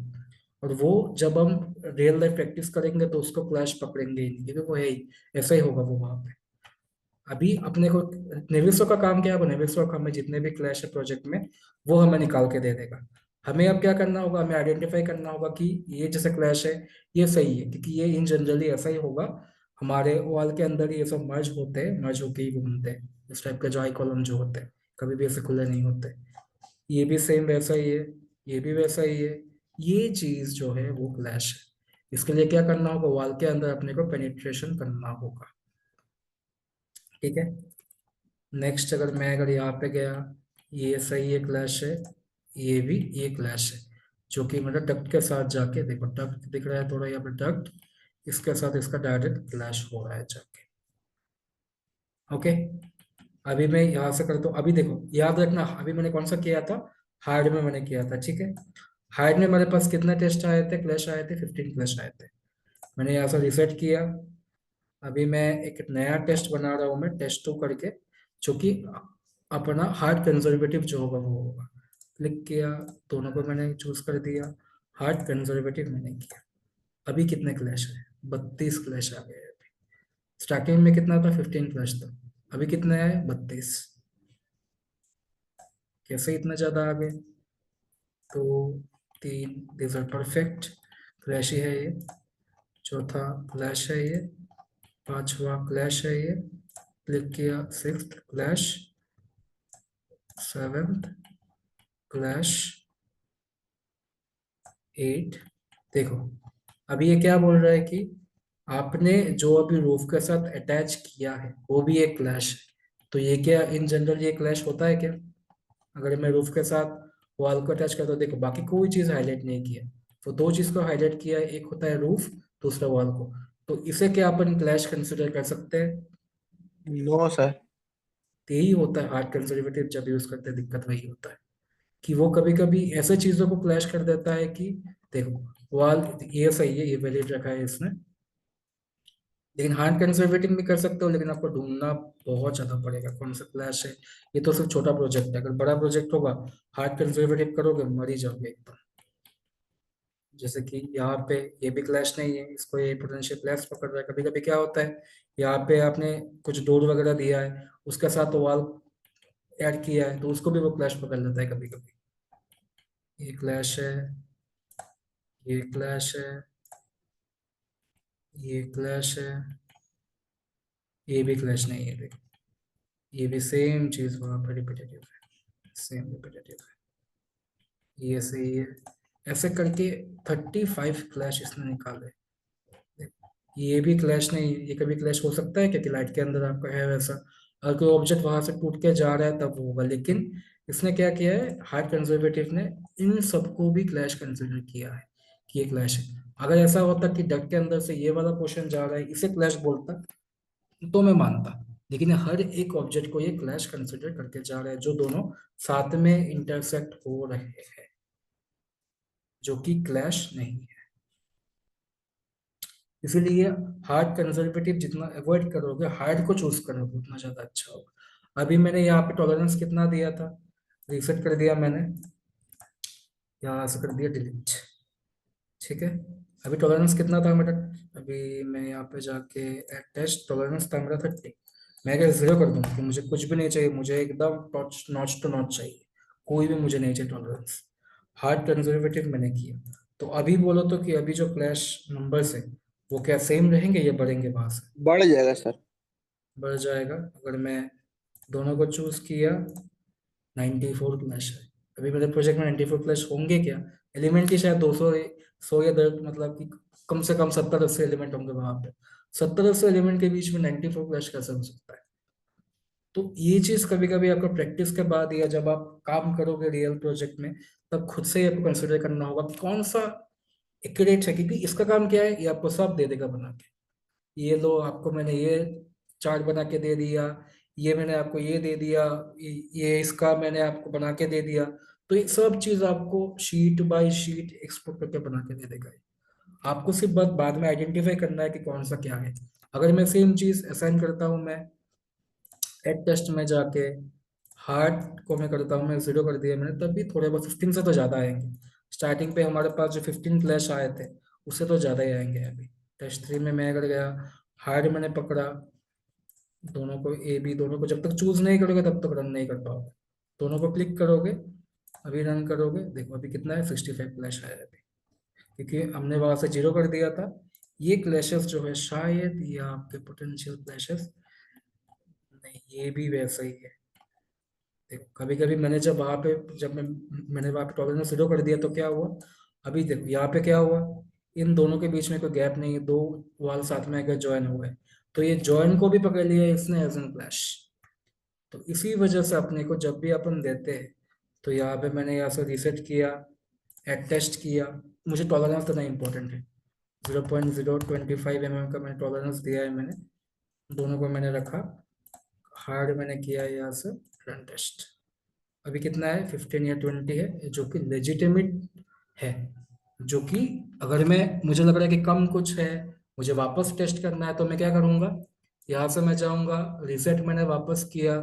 और वो जब हम रियल लाइफ प्रैक्टिस करेंगे तो उसको क्लैश पकड़ेंगे ही नहीं, क्योंकि वो है ही ऐसा ही होगा वो वहां पे। अभी अपने को नेविस्टो का काम क्या है, नेविस्टो का काम है जितने भी क्लैश है प्रोजेक्ट में वो हमें निकाल के दे देगा। हमें अब क्या करना होगा, हमें आइडेंटिफाई करना होगा कि ये जैसे क्लैश है ये सही है, क्योंकि ये इन जनरली ऐसा ही होगा, हमारे वॉल के अंदर ये सब मर्ज होते हैं, मर्ज होके ही घूमते हैं इस टाइप के जो आई कॉलम जो होते हैं, कभी भी ऐसे खुले नहीं होते। ये भी सेम वैसा ही है, ये भी वैसा ही है, ये चीज जो है वो क्लैश है। इसके लिए क्या करना होगा, वॉल के अंदर अपने को पेनिट्रेशन करना होगा। ठीक है। नेक्स्ट अगर यहाँ पे गया, ये सही है क्लैश है, ये भी ये क्लैश है, जो कि मतलब डक्ट के साथ जाके देखो, डक्ट दिख रहा है थोड़ा यहाँ पे, डक्ट इसके साथ इसका डायरेक्ट क्लैश हो रहा है जाके। ओके। अभी मैं यहाँ से करता हूँ, अभी देखो याद रखना, अभी मैंने कौन सा किया था, हार्ड में मैंने किया था, ठीक है। हार्ड में मेरे पास कितने टेस्ट आए थे, क्लैश आए थे, 15 क्लैश आए थे। मैंने यहाँ से रिसेट किया। अभी मैं एक नया टेस्ट बना रहा हूँ, मैं टेस्ट 2 करके, जो कि अपना हार्ड कंजर्वेटिव जो होगा वो होगा। क्लिक किया, दोनों को मैंने चूज कर दिया, हार्ड कंजर्वेटिव मैंने किया। अभी कितने क्लैश है, 32 क्लैश आ गए अभी। स्टार्टिंग में कितना था, 15 क्लैश था, अभी कितने आए, 32। कैसे इतना ज्यादा आ गए, तो 3 दिस आर परफेक्ट क्लैश ही है ये, चौथा क्लैश है ये, पांचवा क्लैश है ये, क्लिक किया, 6th क्लैश, 7th क्लैश, 8। देखो अभी ये क्या बोल रहा है कि आपने जो अभी रूफ के साथ अटैच किया है वो भी एक क्लैश है। तो ये क्या इन जनरल ये क्लैश होता है क्या, अगर मैं रूफ के साथ वॉल को अटैच करता हूँ, देखो बाकी कोई चीज हाईलाइट नहीं किया, तो 2 चीज को हाईलाइट किया है, एक होता है रूफ, दूसरा वॉल को। तो इसे क्या अपन क्लैश कंसिडर कर सकते हैं, नो सर। तो यही होता है हार्ड कंजर्वेटिव जब यूज करते हैं, दिक्कत वही होता है कि वो कभी कभी ऐसे चीजों को क्लैश कर देता है कि देखो वॉल ये सही है, ये वैलिड रखा है इसने, लेकिन हार्ड कंजर्वेटिव भी कर सकते हो, लेकिन आपको ढूंढना बहुत ज्यादा पड़ेगा कौन सा क्लैश है। ये तो सिर्फ छोटा प्रोजेक्ट है, अगर बड़ा प्रोजेक्ट होगा हार्ड कंजर्वेटिव करोगे मर ही जाओगे एकदम। जैसे कि यहाँ पे ये भी क्लैश नहीं है, इसको ये पोटेंशियल क्लैश पकड़ रहा है। कभी कभी क्या होता है, यहाँ पे आपने कुछ डोर वगैरह दिया है, उसके साथ वॉल ऐड किया है, तो उसको भी वो क्लैश पकड़ लेता है कभी कभी। ये क्लैश है, ये क्लैश है, ये क्लैश है, ये भी क्लैश नहीं है, देखो ये भी सेम चीज वहां पर रिपीटेटिव है, सेम रिपीटेटिव है, ये सही है। ऐसे करके 35 क्लैश इसने निकाले। देखो, ये भी क्लैश नहीं है, ये कभी क्लैश हो सकता है क्योंकि लाइट के अंदर आपका है वैसा, अगर कोई ऑब्जेक्ट वहां से टूट के जा रहा है तब वो होगा, लेकिन इसने क्या किया है, हार्ड कंजर्वेटिव ने इन सबको भी क्लैश कंसिडर किया है कि ये क्लैश है। अगर ऐसा होता कि डक के अंदर से ये वाला पोर्शन जा रहा है, इसे क्लैश बोलता तो मैं मानता, लेकिन हर एक ऑब्जेक्ट को ये क्लैश कंसिडर करके जा रहा है, जो दोनों साथ में इंटरसेक्ट हो रहे हैं, जो कि क्लैश नहीं है। इसीलिए हार्ड कंजर्वेटिव जितना अवॉइड करोगे, हार्ड को चूज करोगे, उतना ज्यादा अच्छा होगा। अभी मैंने यहाँ पे टॉलरेंस कितना दिया था, रीसेट कर दिया मैंने, यहाँ से कर दिया डिलीट। ठीक है। अभी टॉलरेंस कितना था मेरा, अभी मैं यहाँ पे जाके टेस्ट टॉलरेंस था मेरा 30। मैं अगर 0 कर दूँ कि मुझे कुछ भी नहीं चाहिए, मुझे एकदम टॉच नॉच टू नॉच चाहिए, कोई भी मुझे नहीं चाहिए टॉलरेंस, हार्ड कंजर्वेटिव मैंने किया। तो अभी बोलो तो कि अभी जो क्लैश नंबर्स है वो क्या सेम रहेंगे या बढ़ेंगे वहां से, बढ़ जाएगा सर। बढ़ जाएगा। अगर मैं दोनों को चूज किया, 94 क्लैश है। अभी मेरे प्रोजेक्ट में 94 क्लैश होंगे क्या, एलिमेंट ही शायद 200 100 या 10, मतलब कि कम से कम 70-80 एलिमेंट होंगे वहां पे। 70-80 एलिमेंट के बीच में 94 क्लैश कैसे हो सकता है। तो ये चीज कभी कभी आपको प्रैक्टिस के बाद या जब आप काम करोगे रियल प्रोजेक्ट में, तब खुद से ही आपको कंसिडर करना होगा कि कौन सा एक्यूरेट है, क्योंकि इसका काम क्या है, ये आपको सब दे देगा बना के। ये लो आपको मैंने ये चार्ट बना के दे दिया, ये मैंने आपको ये दे दिया, ये इसका मैंने आपको बना के दे दिया। तो ये सब चीज आपको शीट बाय शीट एक्सपोर्ट करके बना के दे देगा। आपको सिर्फ बस बाद में आइडेंटिफाई करना है कि कौन सा क्या है। अगर मैं सेम चीज असाइन करता हूँ मैं एड टेस्ट में जाके, हार्ड को मैं करता हूँ, मैं 0 कर दिया मैंने, तब भी थोड़े बहुत 15 से तो ज़्यादा आएंगे। स्टार्टिंग पे हमारे पास जो 15 क्लैश आए थे उससे तो ज़्यादा ही आएंगे अभी। टेस्ट 3 में मैं अगर गया, हार्ड मैंने पकड़ा, दोनों को ए बी दोनों को जब तक चूज नहीं करोगे तब तक रन नहीं कर पाओगे। दोनों को क्लिक करोगे, अभी रन करोगे, देखो अभी कितना है, 65 क्लैश है अभी, क्योंकि हमने वहां से 0 कर दिया था। ये क्लैशेस जो है शायद ये आपके पोटेंशियल क्लैशेस, नहीं ये भी वैसा ही है। देखो कभी कभी मैंने जब मैंने वहां पे टॉलरेंस 0 कर दिया तो क्या हुआ, अभी देखो यहाँ पे क्या हुआ, इन दोनों के बीच में कोई गैप नहीं है, दो वाल साथ में अगर ज्वाइन हुए, तो ये ज्वाइन को भी पकड़ लिया इसने एज एन क्लैश। तो इसी वजह से अपने को जब भी अपन देते हैं, तो यहाँ पे मैंने यहाँ से रीसेट किया, एड टेस्ट किया, मुझे टॉलरेंस देना इंपॉर्टेंट है। 0.025 का मैंने टॉलरेंस दिया है मैंने, दोनों को मैंने रखा, हार्ड मैंने किया है यहाँ से, रन टेस्ट। अभी कितना है, 15 या 20 है, जो कि लेजिटिमेट है। जो कि अगर मैं, मुझे लग रहा है कि कम कुछ है, मुझे वापस टेस्ट करना है, तो मैं क्या करूँगा, यहाँ से मैं जाऊँगा, रिसेट मैंने वापस किया,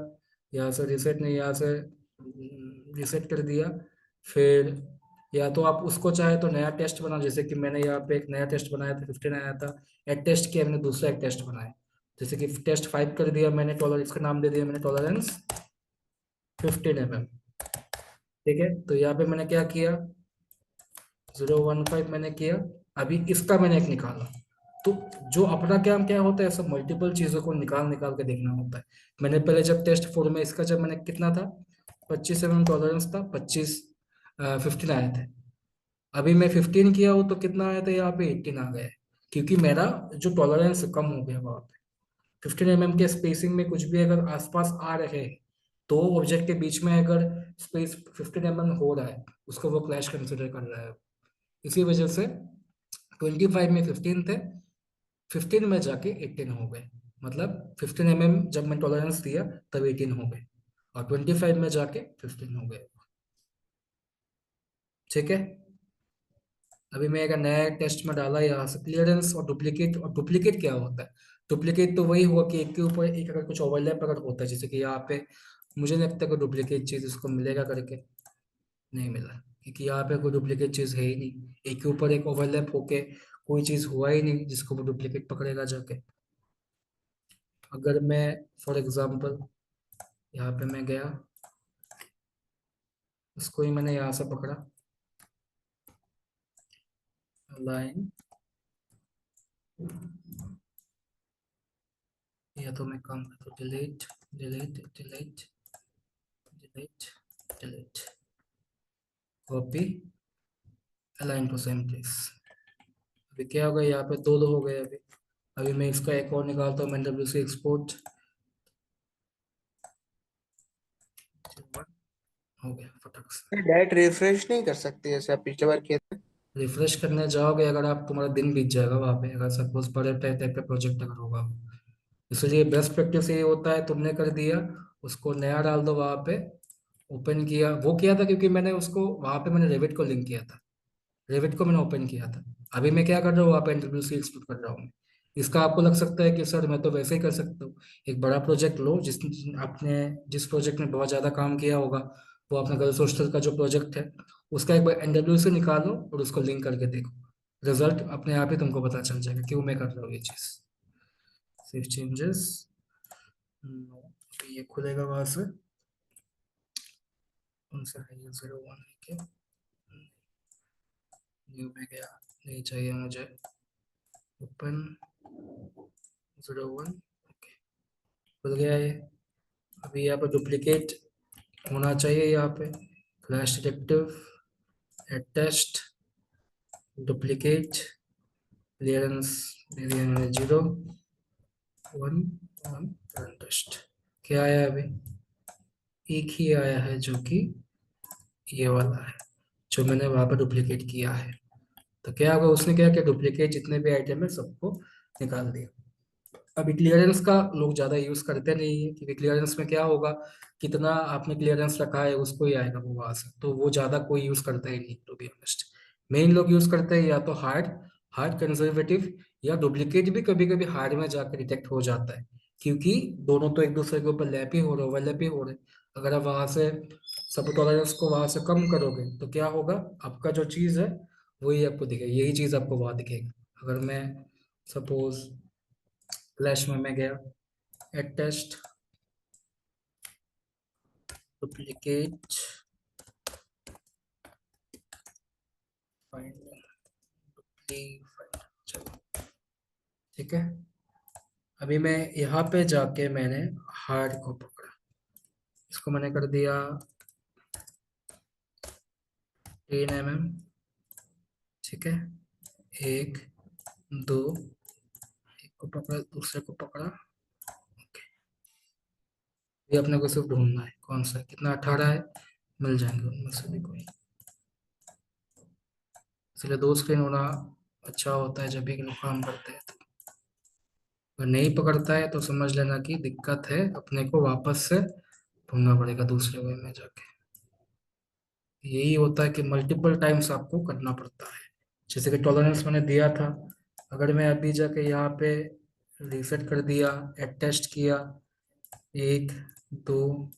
यहाँ से रिसेट नहीं, यहाँ से रिसेट कर दिया। फिर या तो आप उसको चाहे तो नया टेस्ट बनाओ, जैसे कि मैंने यहाँ पे एक नया टेस्ट बनाया था, 15 आया था, एक टेस्ट किया मैंने, दूसरा एक टेस्ट बनाया, जैसे कि टेस्ट 5 कर दिया मैंने, टॉलर इसका नाम दे दिया मैंने टॉलरेंस 15 mm। ठीक है, तो यहाँ पे मैंने क्या किया, 0.15 मैंने किया, अभी इसका मैंने एक निकाला। तो जो अपना काम क्या होता है, सब मल्टीपल चीजों को निकाल निकाल के देखना होता है। मैंने पहले जब टेस्ट 4 में इसका जब मैंने कितना था, 25 mm टॉलरेंस था, 15 आए थे। अभी मैं 15 किया हूँ तो कितना आया था, यहाँ पे 18 आ गया है, क्योंकि मेरा जो टॉलरेंस कम हो गया वहां पे। 15 mm के स्पेसिंग में कुछ भी अगर आसपास आ रहे हैं, तो ऑब्जेक्ट के बीच में अगर स्पेस 15 mm हो रहा है, उसको वो क्लैश कंसिडर कर रहा है। इसी वजह से 25 में 15 थे, 15 में जाके 18 हो गए, मतलब 15 mm जब मैं टॉलरेंस दिया तब 18 हो गए, और 25 में जाके 15 हो गए। ठीक है, अभी मैं एक नया टेस्ट में डाला यहाँ से क्लियरेंस और डुप्लीकेट। और डुप्लीकेट क्या होता है, डुप्लीकेट तो वही हुआ कि एक के ऊपर एक अगर कुछ ओवरलैप अगर होता है, जैसे कि यहाँ पे मुझे नहीं लगता कोई डुप्लीकेट चीज इसको मिलेगा करके, नहीं मिला, क्योंकि यहाँ पे कोई डुप्लीकेट चीज है ही नहीं, एक के ऊपर एक ओवरलैप होके कोई चीज हुआ ही नहीं जिसको वो डुप्लीकेट पकड़ेगा जाके। अगर मैं फॉर एग्जांपल यहाँ पे मैं गया, इसको ही मैंने यहाँ से पकड़ा, लाइन, या तो मैं काम करता हूँ delete delete delete delete delete, copy, align to same place. अभी क्या हो गया, यहाँ पे दो हो गए अभी। अभी मैं इसका एक और निकालता हूँ, मैं डब्ल्यू सी एक्सपोर्ट, हो गया फटक से। डायरेक्ट रिफ्रेश नहीं कर सकते जैसे आप पिछले बार किए थे? रिफ्रेश करने जाओगे अगर आप, तुम्हारा दिन बीत जाएगा वहाँ पे, अगर सपोज बड़े टाइप का प्रोजेक्ट अगर होगा। इसलिए बेस्ट प्रैक्टिस ये होता है, तुमने कर दिया, उसको नया डाल दो वहाँ पे, ओपन किया, वो किया था क्योंकि मैंने उसको वहाँ पे मैंने रेविट को लिंक किया था, रेविट को मैंने ओपन किया था। अभी मैं क्या कर रहा हूँ, वहाँ पे एनडब्ल्यूसी एक्सपोर्ट कर रहा हूँ मैं। इसका आपको लग सकता है कि सर मैं तो वैसे ही कर सकता हूँ, एक बड़ा प्रोजेक्ट लो, आपने जिस प्रोजेक्ट में बहुत ज़्यादा काम किया होगा, वो अपना गर्ल्स हॉस्टल का जो प्रोजेक्ट है, उसका एक बार एनडब्ल्यूसी निकालो और उसको लिंक करके देखो, रिजल्ट अपने आप ही तुमको पता चल जाएगा क्यों मैं कर रहा हूँ ये चीज़। सेव चेंजेस, ये खुलेगा वहां से, कौन सा है ये, 01 है क्या, न्यू में गया, नहीं चाहिए मुझे, ओपन 01, ओके, खुल गया ये। अभी यहाँ पे डुप्लीकेट होना चाहिए, यहाँ पे flash detective, ad test, duplicate, clearance दे दिया मैंने 0.1 टेस्ट। क्या आया अभी, एक ही आया है जो कि ये वाला है, जो मैंने वहां पर डुप्लीकेट किया है। तो क्या होगा, उसने क्या किया, डुप्लीकेट जितने भी आइटम है सबको निकाल दिया। अभी क्लियरेंस का लोग ज्यादा यूज करते नहीं है, क्योंकि क्लियरेंस में क्या होगा, कितना आपने क्लियरेंस रखा है उसको ही आएगा वो वहां से, तो वो ज्यादा कोई यूज करता ही नहीं, टू बी ऑनेस्ट। मेन लोग यूज करते हैं या तो हार्ड, हार्ड कंजर्वेटिव, या डुप्लीकेट भी कभी कभी हार्ड में जाकर डिटेक्ट हो जाता है, क्योंकि दोनों तो एक दूसरे के ऊपर लैप ही हो रहे, ओवरलैप ही हो रहे। अगर आप वहां से सब टॉलरेंस को वहां से कम करोगे तो क्या होगा, आपका जो चीज है वही आपको दिखेगा, यही चीज आपको वहां दिखेगी। अगर मैं सपोज फ्लैश में मैं गया, एड टेस्ट डुप्लीकेट फाइंड, चलो ठीक है। अभी मैं यहाँ पे जाके मैंने हार्ड को पकड़ा, इसको मैंने कर दिया 10 mm, ठीक है। एक, दो, एक को पकड़ा, दूसरे को पकड़ा। ये अपने को सिर्फ ढूंढना है कौन सा है, कितना 18 है, मिल जाएंगे उनमें से भी कोई। इसलिए दो स्क्रीन होना अच्छा होता है जब भी लोग काम करते हैं। तो अगर नहीं पकड़ता है तो समझ लेना कि दिक्कत है, अपने को वापस से ढूंढना पड़ेगा दूसरे वे में जाके। यही होता है कि मल्टीपल टाइम्स आपको करना पड़ता है। जैसे कि टॉलरेंस मैंने दिया था, अगर मैं अभी जाके यहाँ पे रीसेट कर दिया, एड टेस्ट किया, एक, दो,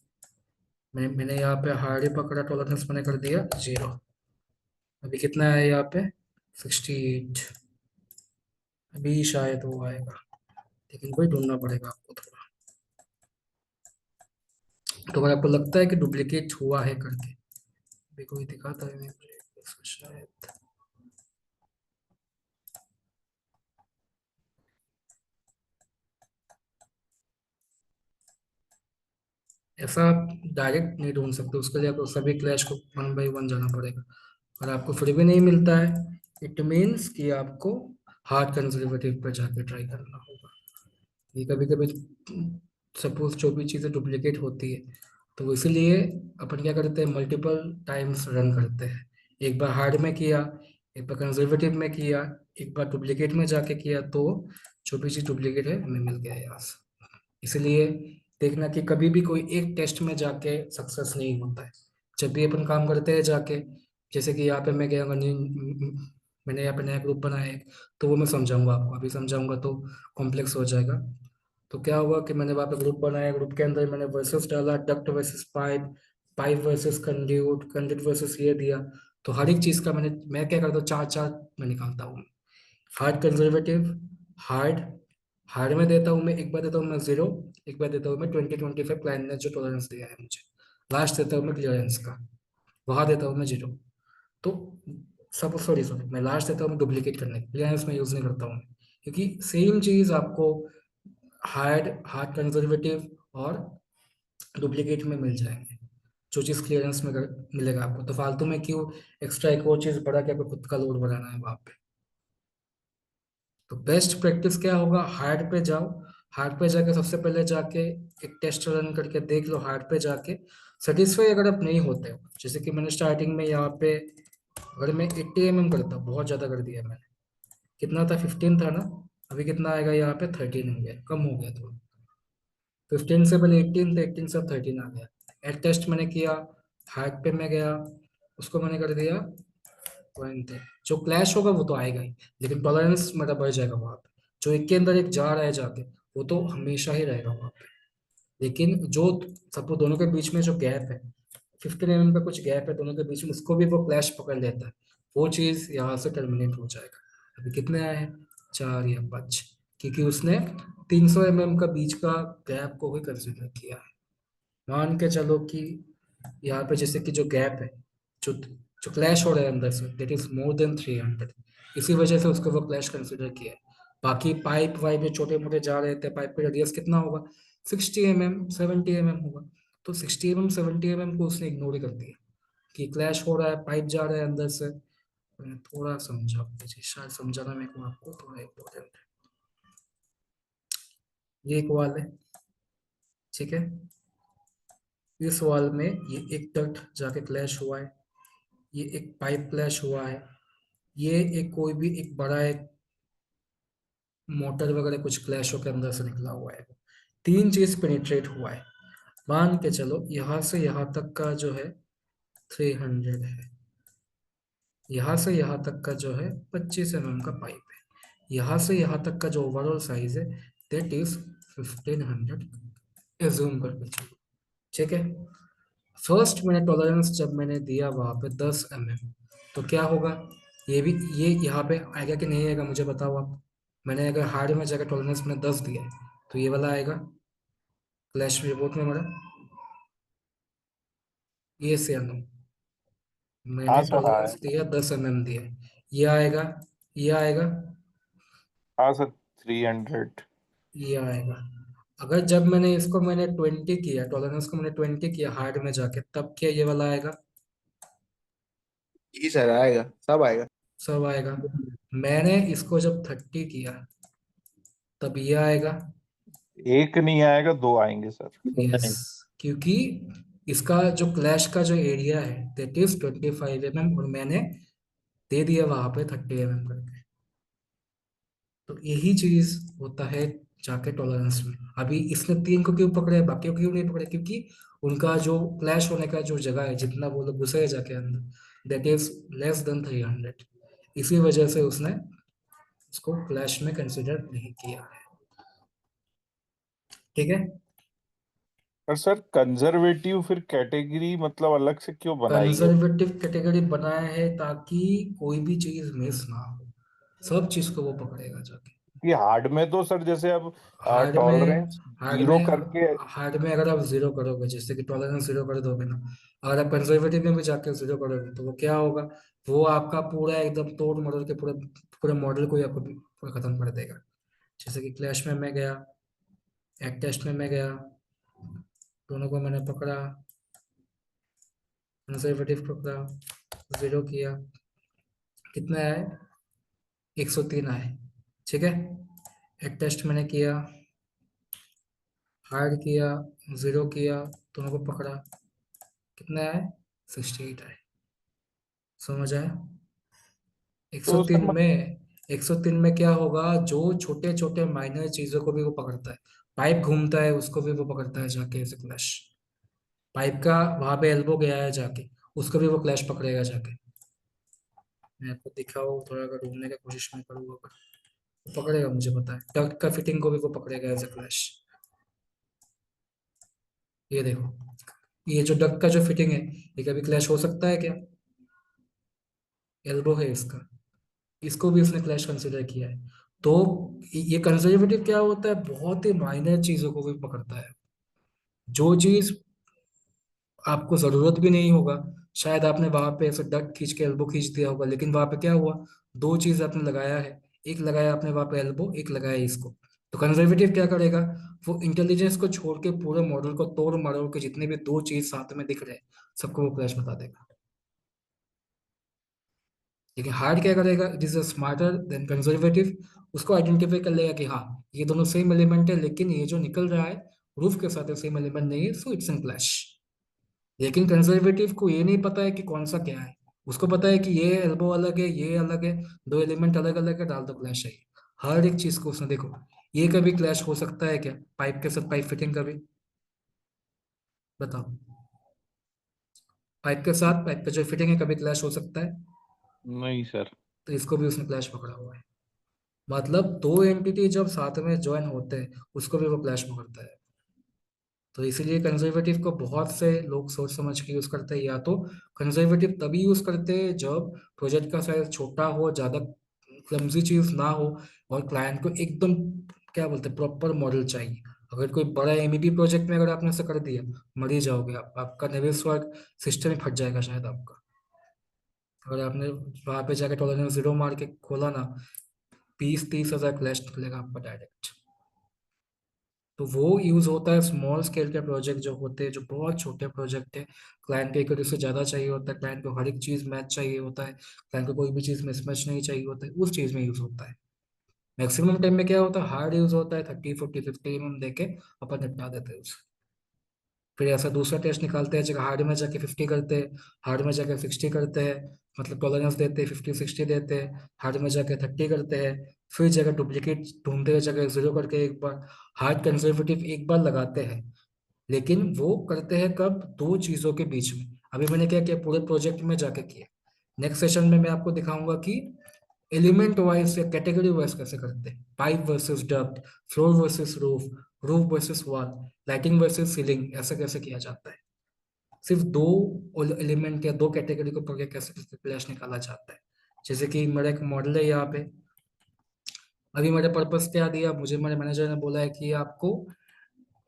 मैंने यहाँ पे हार्ड ही पकड़ा, टॉलरेंस मैंने कर दिया 0। अभी कितना है यहाँ पे 68, अभी शायद वो आएगा, लेकिन कोई ढूंढना पड़ेगा आपको थोड़ा। तो अगर आपको लगता है कि डुप्लीकेट हुआ है करके, अभी कोई दिखाता है मुझे इसको शायद, ऐसा आप डायरेक्ट नहीं ढूंढ सकते, उसके लिए आपको सभी क्लैश को 1 बाई 1 जाना पड़ेगा। और आपको फिर भी नहीं मिलता है, इट मीन्स कि आपको हार्ड कंजर्वेटिव पर जाके ट्राई करना होगा। ये कभी कभी सपोज जो भी चीज़ें डुप्लीकेट होती है, तो इसीलिए अपन क्या करते हैं, मल्टीपल टाइम्स रन करते हैं। एक बार हार्ड में किया, एक बार कंजर्वेटिव में किया, एक बार डुप्लीकेट में जाके किया, तो जो भी चीज़ डुप्लीकेट है हमें मिल गया यहाँ से। इसलिए देखना कि कभी भी कोई एक टेस्ट में जाके सक्सेस नहीं होता है। जब भी अपन काम करते हैं जाके, जैसे कि यहाँ पे मैं गया मैंने यहाँ पे नया ग्रुप बनाया है, तो वो मैं समझाऊंगा आपको, अभी समझाऊंगा तो कॉम्प्लेक्स हो जाएगा। तो क्या हुआ कि मैंने वहाँ पे ग्रुप बनाया, ग्रुप के अंदर मैंने वर्सेस डाला, duct versus pipe, pipe versus conduit, conduit versus ये दिया। तो हर एक चीज़ का मैं क्या करता हूँ, चार चार मैं निकालता हूँ। हार्ड कंजर्वेटिव, हार्ड, हार्ड में देता हूँ मैं, एक बार देता हूँ मैं 0, एक बार देता हूँ मैं 20-25 क्लाइंट ने जो टॉलरेंस दिया है मुझे, लास्ट देता हूँ मैं क्लियरेंस का, वहाँ देता हूँ मैं 0। तो सब सॉरी सॉरी मैं लास्ट देता हूँ डुप्लीकेट करने, क्लियरेंस में यूज़ नहीं करता हूँ, क्योंकि सेम चीज़ आपको हार्ड, हार्ड कंजर्वेटिव और डुप्लीकेट में मिल जाएंगे। जो चीज़ क्लियरेंस में मिलेगा आपको, तो फालतू में क्यों एक्स्ट्रा एक और चीज़ बढ़ा के आपको खुद का लोड बढ़ाना है वहाँ पे। तो बेस्ट प्रैक्टिस क्या होगा, हार्ड पे जाओ, हार्ड पे जाके सबसे पहले जाके एक टेस्ट रन करके देख लो, हार्ड पे जाके सेटिस्फाई अगर आप नहीं होते हो, जैसे कि मैंने स्टार्टिंग में यहाँ पे अगर मैं 80 mm करता, बहुत ज़्यादा कर दिया मैंने, कितना था 15 था ना, अभी कितना आएगा यहाँ पे 13 हो गया, कम हो गया थोड़ा। 15 से पहले 18 था, 18 से अब 13 आ गया। एट टेस्ट मैंने किया, हार्ड पे मैं गया, उसको मैंने कर दिया 20। जो क्लैश होगा वो तो आएगा ही, लेकिन टॉलरेंस मेरा बढ़ जाएगा वहां पे। जो एक के अंदर एक जा रहा है जाके, वो तो हमेशा ही रहेगा वहां पे। लेकिन जो सपोज दोनों के बीच में जो गैप है, 15 mm का कुछ गैप है दोनों के बीच में, उसको भी वो क्लैश पकड़ लेता है, वो चीज यहाँ से टर्मिनेट हो जाएगा। अभी कितने आए हैं, 4 या 5, क्योंकि उसने 300 mm का बीच का गैप को भी कंसिडर किया है। मान के चलो कि यहाँ पे जैसे कि जो गैप है, जो जो क्लैश हो रहा है अंदर से, दैट इज मोर देन 300, इसी वजह से उसको वो क्लैश कंसिडर किया है। बाकी पाइप वाइप जो छोटे मोटे जा रहे थे, पाइप का रेडियस कितना होगा, 60 mm 70 mm होगा, तो 60 mm 70 mm को उसने इग्नोर कर दिया कि क्लैश हो रहा है, पाइप जा रहा है अंदर से। थोड़ा समझा मुझे, शायद समझाना मेरे को आपको थोड़ा इम्पोर्टेंट है। ये एक सवाल है, ठीक है। इस सवाल में ये एक डक्ट जाके क्लैश हुआ है, ये एक पाइप क्लैश हुआ है, ये एक कोई भी एक बड़ा एक मोटर वगैरह कुछ क्लैश होकर अंदर से निकला हुआ है, तीन चीज पेनिट्रेट हुआ है। मान के चलो यहाँ से यहाँ तक का जो है 300 है, यहाँ से यहाँ तक का जो है 25 mm का पाइप है, यहाँ से यहाँ तक का जो ओवरऑल साइज है दैट इज 1500, एज्यूम करके चलो, ठीक है। फर्स्ट मैंने टॉलरेंस जब मैंने दिया वहां पे 10 mm, तो क्या होगा, ये भी ये यहाँ पे आएगा कि नहीं आएगा मुझे बताओ आप। मैंने अगर हार्ड में जाकर टॉलरेंस मैंने 10 दिया है, तो ये वाला आएगा क्लैश रिपोर्ट में मेरा, ये से नो। मैंने हाँ सर, टॉलरेंस आएगा। दिया 10 mm दिया है, ये आएगा, ये आएगा, हाँ सर, 300। ये आएगा। अगर जब मैंने इसको मैंने 20 किया, टॉलरेंस को मैंने 20 किया हार्ड में जाके, तब क्या ये वाला आएगा, जी सर, आएगा, सब आएगा। सब आएगा। मैंने इसको जब 30 किया, तब ये आएगा। एक नहीं आएगा, दो आएंगे सर। यस, नहीं। क्योंकि इसका जो क्लैश का जो एरिया है दैट इज 25 mm, और मैंने दे दिया वहां पे 30 mm करके। तो यही चीज होता है जाके टॉलरेंस में। अभी इसने 3 को क्यों पकड़े, बाकी को क्यों नहीं पकड़े, क्योंकि उनका जो क्लैश होने का जो जगह है, जितना वो लोग घुसे हैं जाके अंदर, दैट इज लेस देन 300। इसी वजह से उसने उसको क्लैश में कंसिडर नहीं किया है। ठीक है। पर सर, कंजर्वेटिव फिर कैटेगरी मतलब अलग से क्यों बनाई है? कंजर्वेटिव कैटेगरी बनाया है ताकि कोई भी चीज मिस ना हो, सब चीज को वो पकड़ेगा जाके। कि हार्ड में तो सर जैसे अब हार्ड में टॉलरेंस हार्ड जीरो में करके। हार्ड में अगर आप जीरो करोगे, जैसे कि टॉलरेंस जीरो कर दोगे ना, अगर आप कंजर्वेटिव में भी जाके जीरो करोगे, तो वो क्या होगा, वो आपका पूरा एकदम तोड़ मरोड़ के पूरे पूरे मॉडल को ही आपको पूरा खत्म कर देगा। जैसे कि क्लैश में मैं गया, एक टेस्ट में मैं गया, दोनों को मैंने पकड़ा, कंजर्वेटिव पकड़ा, जीरो किया, कितना है, 103 आए। ठीक है। एक टेस्ट मैंने किया, हार्ड किया, जीरो किया, दोनों को पकड़ा, कितना है, 68 आए। समझ आया। तो सर 103 में 103 में क्या होगा, जो छोटे छोटे माइनर चीजों को भी वो पकड़ता है। पाइप घूमता है उसको भी वो पकड़ता है जाके, ऐसे क्लैश। पाइप का वहां पे एल्बो गया है जाके, उसको भी वो क्लैश पकड़ेगा जाके। मैं आपको दिखाऊँ थोड़ा, अगर ढूंढने की कोशिश में करूँगा, वो पकड़ेगा, मुझे पता है। डक्ट का फिटिंग को भी वो पकड़ेगा एज ए क्लैश। ये देखो, ये जो डक का जो फिटिंग है, ये कभी क्लैश हो सकता है क्या, एल्बो है इसका, इसको भी उसने क्लैश कंसिडर किया है। तो ये कंजर्वेटिव क्या होता है, बहुत ही माइनर चीजों को भी पकड़ता है। जो चीज आपको जरूरत भी नहीं होगा, शायद आपने वहां पे ऐसे डक खींच के एल्बो खींच दिया होगा, लेकिन वहां पे क्या हुआ, दो चीज आपने लगाया है, एक लगाया आपने वहां पे एल्बो, एक लगाया इसको। तो कंजर्वेटिव क्या करेगा, वो इंटेलिजेंस को छोड़ के पूरे मॉडल को तोड़ मरोड़ के जितने भी दो चीज साथ में दिख रहे हैं, सबको वो क्लैश बता देगा। लेकिन हार्ड क्या करेगा, it is smarter than conservative. उसको आइडेंटिफाई कर लेगा कि हाँ, ये दोनों सेम एलिमेंट है, लेकिन ये जो निकल रहा है रूफ के साथ सेम एलिमेंट नहीं है, सो इट्स एन क्लैश। लेकिन कंजर्वेटिव को ये नहीं पता है कि कौन सा क्या है। उसको पता है कि ये एल्बो अलग है, ये अलग है, दो एलिमेंट अलग अलग है, डाल दो क्लैश है। हर एक चीज को उसने देखो, ये कभी क्लैश हो सकता है क्या, पाइप के साथ पाइप फिटिंग कभी, बताओ। पाइप के साथ पाइप का जो फिटिंग है कभी क्लैश हो सकता है, नहीं सर। तो इसको भी उसने क्लैश पकड़ा हुआ है। मतलब दो एंटिटी जब साथ में ज्वाइन होते हैं, उसको भी वो क्लैश में करता है। तो इसीलिए कंजर्वेटिव को बहुत से लोग सोच समझ के यूज करते हैं। या तो कंजर्वेटिव तभी यूज करते हैं जब प्रोजेक्ट का साइज छोटा हो, ज्यादा क्लमजी चीज ना हो, और क्लाइंट को एकदम क्या बोलते हैं, प्रॉपर मॉडल चाहिए। अगर कोई बड़ा एमईपी प्रोजेक्ट में अगर आपने ऐसा कर दिया, मर ही जाओगे आप, आपका नेविस वर्क सिस्टम ही फट जाएगा शायद आपका। अगर आपने वहां पे जाके टॉलरेंस जीरो मार के खोला ना, 20-30 हजार क्लैश निकलेगा आपका डायरेक्ट। तो वो यूज होता है स्मॉल स्केल के प्रोजेक्ट जो होते हैं, जो बहुत छोटे प्रोजेक्ट है। क्लाइंट को एक से ज्यादा चाहिए होता है, क्लाइंट को हर एक चीज मैच चाहिए होता है, क्लाइंट को कोई भी चीज मिसमैच नहीं चाहिए होता है, उस चीज में यूज होता है। मैक्सिमम टाइम में क्या होता है, हार्ड यूज होता है, 30 40 50 mm देके अपन निपटा देते हैं उसे। फिर ऐसा दूसरा टेस्ट निकालते हैं, जगह हार्ड में जाके 50 करते हैं, हार्ड में जाके 60 करते हैं, मतलब टॉलरेंस देते हैं, 50 60 देते हैं, हार्ड में जाके 30 करते हैं। फिर जगह डुप्लीकेट ढूंढते हुए जगह जीरो करके एक बार हार्ड कंजर्वेटिव एक बार लगाते हैं। लेकिन वो करते हैं कब, दो चीजों के बीच में। अभी मैंने क्या किया, पूरे प्रोजेक्ट में जाके किया। नेक्स्ट सेशन में मैं आपको दिखाऊंगा कि एलिमेंट वाइज या कैटेगरी वाइज कैसे करते हैं, pipe versus duct, floor versus roof, roof versus wall, lighting versus ceiling, ऐसा कैसे किया जाता है। सिर्फ दो एलिमेंट या दो कैटेगरी को पकड़ के कैसे क्लैश निकाला जाता है। जैसे कि मेरा एक मॉडल है यहाँ पे, अभी मेरे पर्पस क्या दिया मुझे, मेरे मैनेजर ने बोला है कि आपको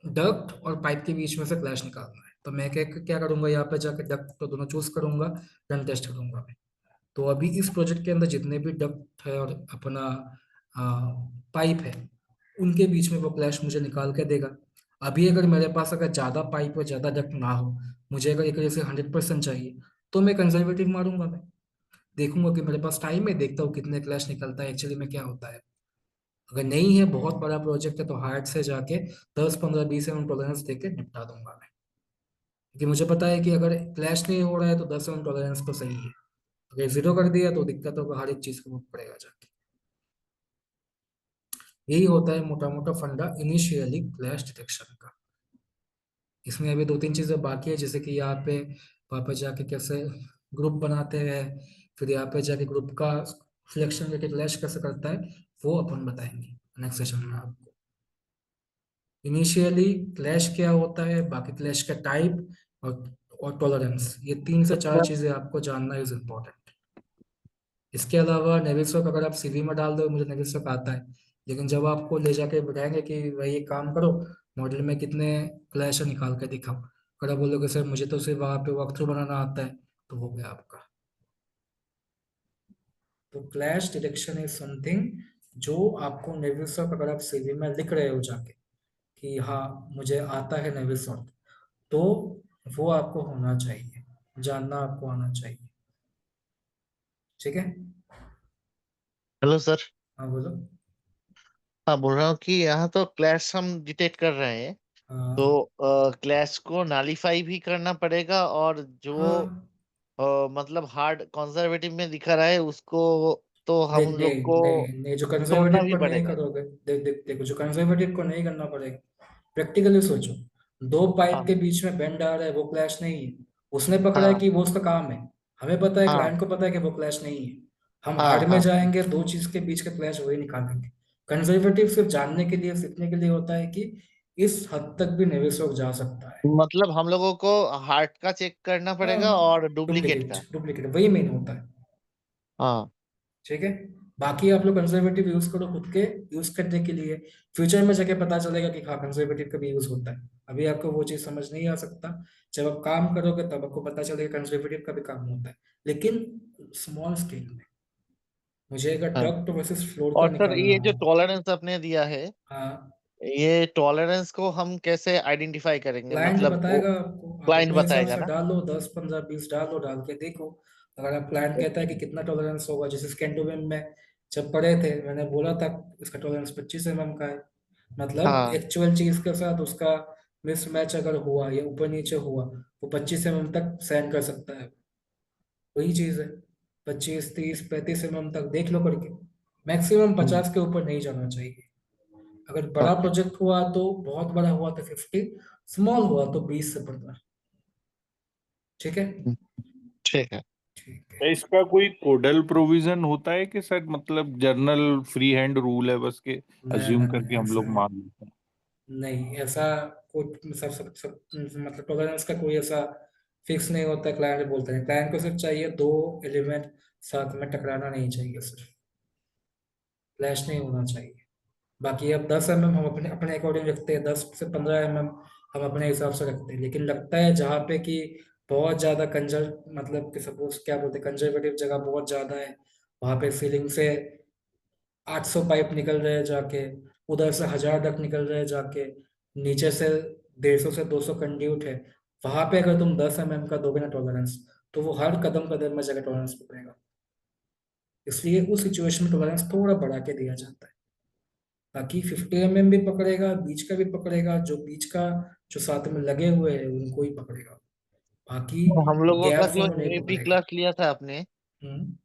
डक्ट और पाइप के बीच में से क्लैश निकालना है। तो मैं क्या क्या करूंगा, यहाँ पे जाकर डक्ट तो दोनों चूज करूंगा, रन टेस्ट करूंगा मैं। तो अभी इस प्रोजेक्ट के अंदर जितने भी डक्ट है और अपना पाइप है, उनके बीच में वो क्लैश मुझे निकाल के देगा। अभी अगर मेरे पास अगर ज़्यादा पाइप और ज़्यादा डक्ट ना हो, मुझे अगर एक जैसे 100% चाहिए, तो मैं कंजर्वेटिव मारूंगा। मैं देखूंगा कि मेरे पास टाइम है, देखता हूँ कितने क्लैश निकलता है एक्चुअली में क्या होता है। अगर नहीं है, बहुत बड़ा प्रोजेक्ट है, तो हार्ड से जाके 10 15 20 mm टॉलरेंस देके निपटा दूंगा मैं। क्योंकि मुझे पता है कि अगर क्लैश नहीं हो रहा है तो 10 mm टॉलरेंस तो सही है। अगर जीरो कर दिया तो दिक्कत होगा, हर एक चीज को पड़ेगा जाके। यही होता है मोटा मोटा फंडा इनिशियली क्लैश डिटेक्शन का। इसमें अभी दो तीन चीजें बाकी है, जैसे कि यहाँ पे वहाँ पे जाके कैसे ग्रुप बनाते हैं, फिर यहाँ पे जाके ग्रुप का सिलेक्शन करके क्लैश कैसे करता है, वो अपन बताएंगे नेक्स्ट सेशन में आपको। इनिशियली क्लैश क्या होता है, बाकी क्लैश का टाइप और टॉलरेंस, ये 3 से 4 चीजें आपको जानना इज इम्पोर्टेंट। इसके अलावा नेविस्टॉक अगर आप सीवी में डाल दो मुझे नेविस्टॉक आता है, लेकिन जब आपको ले जाके बताएंगे कि भाई ये काम करो, मॉडल में कितने क्लैश है निकाल के दिखाओ, अगर आप बोलोगे सर मुझे तो सिर्फ वहाँ पे वॉक थ्रू बनाना आता है, तो हो गया आपका। तो क्लैश डिटेक्शन इज समथिंग जो आपको नेविस्टॉक, अगर आप सीवी में लिख रहे हो जाके कि हाँ मुझे आता है नेविस्टॉक, तो वो आपको होना चाहिए, जानना आपको आना चाहिए। ठीक है। Hello sir. हाँ बोलो। हाँ, बोल रहा हूँ कि यहाँ तो क्लैश हम डिटेक्ट कर रहे हैं, हाँ तो क्लैश को नालीफाई भी करना पड़ेगा, और जो हाँ। मतलब हार्ड कंजर्वेटिव में दिखा रहा है उसको तो हम नहीं लोग नहीं को नहीं नहीं, जो तोड़ना कंजर्वेटिव भी को नहीं पड़ेगा। करोगे, देखो जो कंजर्वेटिव को नहीं करना पड़ेगा, प्रैक्टिकली सोचो। दो पाइप हाँ के बीच में बेंड आ रहा है, वो क्लैश नहीं है। उसने पकड़ा है हाँ कि वो उसका काम है, हमें पता है, हाँ क्लाइंट को पता है कि वो क्लैश नहीं है। हम हाँ हार्ड में हाँ। जाएंगे, दो चीज के बीच का क्लैश वही निकालेंगे। कंजर्वेटिव सिर्फ जानने के लिए, सीखने के लिए होता है कि इस हद तक भी नेविस्टॉक जा सकता है। मतलब हम लोगों को हार्ट का चेक करना हाँ, पड़ेगा और डुप्लीकेट डुप्लीकेट का। डुप्लीकेट वही मेन होता है। हाँ। ठीक है। बाकी आप लोग कंजर्वेटिव यूज करो खुद के यूज करने के लिए, फ्यूचर में जाके पता चलेगा कि हाँ कंजर्वेटिव का भी यूज होता है। अभी आपको वो चीज समझ नहीं आ सकता, जब आप काम करोगे तब आपको पता चलेगा कंजर्वेटिव का भी काम होता है, लेकिन स्मॉल स्केल में। मुझे अगर हाँ। डक्ट वर्सेस फ्लोर का और सर, निकालना ये जो हो। टॉलरेंस आपने दिया है, हाँ, ये टॉलरेंस को हम कैसे आइडेंटिफाई करेंगे? क्लाइंट मतलब वो बताएगा आपको, आप क्लाइंट अपने हिसाब बताएगा से ना? डालो, 10 15 20 डालो, डाल के देखो। अगर आप क्लाइंट कहता है कि कितना टॉलरेंस होगा, जैसे स्कैंडोविम में जब पढ़े थे मैंने बोला था इसका टॉलरेंस 25 mm का है, मतलब हाँ। एक्चुअल चीज के साथ उसका मिसमैच अगर हुआ या ऊपर नीचे हुआ, वो 25 mm तक सहन कर सकता है। वही चीज है, 25 30 35 mm तक देख लो करके, मैक्सिमम हम्म। 50 के ऊपर नहीं जाना चाहिए। अगर बड़ा ओके। प्रोजेक्ट हुआ तो, बहुत बड़ा हुआ तो 50, स्मॉल हुआ तो 20 से 15। ठीक है। हम्म, ठीक है। ठीक है। तो इसका कोई कोडल प्रोविजन होता है कि सर मतलब जर्नल फ्री हैंड रूल है बस के अज्यूम ना करके हम ऐसा लोग मान लेते हैं? नहीं, ऐसा कोई सब मतलब टॉलरेंस का कोई ऐसा फिक्स नहीं होता है। क्लाइंट बोलते हैं, क्लाइंट को सिर्फ चाहिए दो एलिमेंट साथ में टकराना नहीं चाहिए, सिर्फ क्लैश नहीं होना चाहिए। बाकी अब 10 mm हम अपने अपने अकॉर्डिंग रखते हैं, 10 से 15 mm हम अपने हिसाब से रखते हैं, लेकिन लगता है जहाँ पे कि बहुत ज्यादा कंजर, मतलब कि सपोज क्या बोलते हैं, कंजर्वेटिव जगह बहुत ज्यादा है, वहां पे सीलिंग से 800 पाइप निकल रहे हैं जाके, उधर से 1000 तक निकल रहे हैं जाके, नीचे से 150 से 200 कंड्यूट है, वहां पे अगर तुम 10 mm का दोगे ना टॉलरेंस, तो वो हर कदम कदम में जगह टॉलरेंस पकड़ेगा। इसलिए उस सिचुएशन में टॉलरेंस थोड़ा बढ़ा के दिया जाता है, ताकि 50 mm भी पकड़ेगा, बीच का भी पकड़ेगा, जो बीच का जो साथ में लगे हुए हैं उनको ही पकड़ेगा, बाकी तो हम लोगों का गैप्स जो में नहीं एपी पकड़ेगा। क्लास लिया था आपने, हम्म।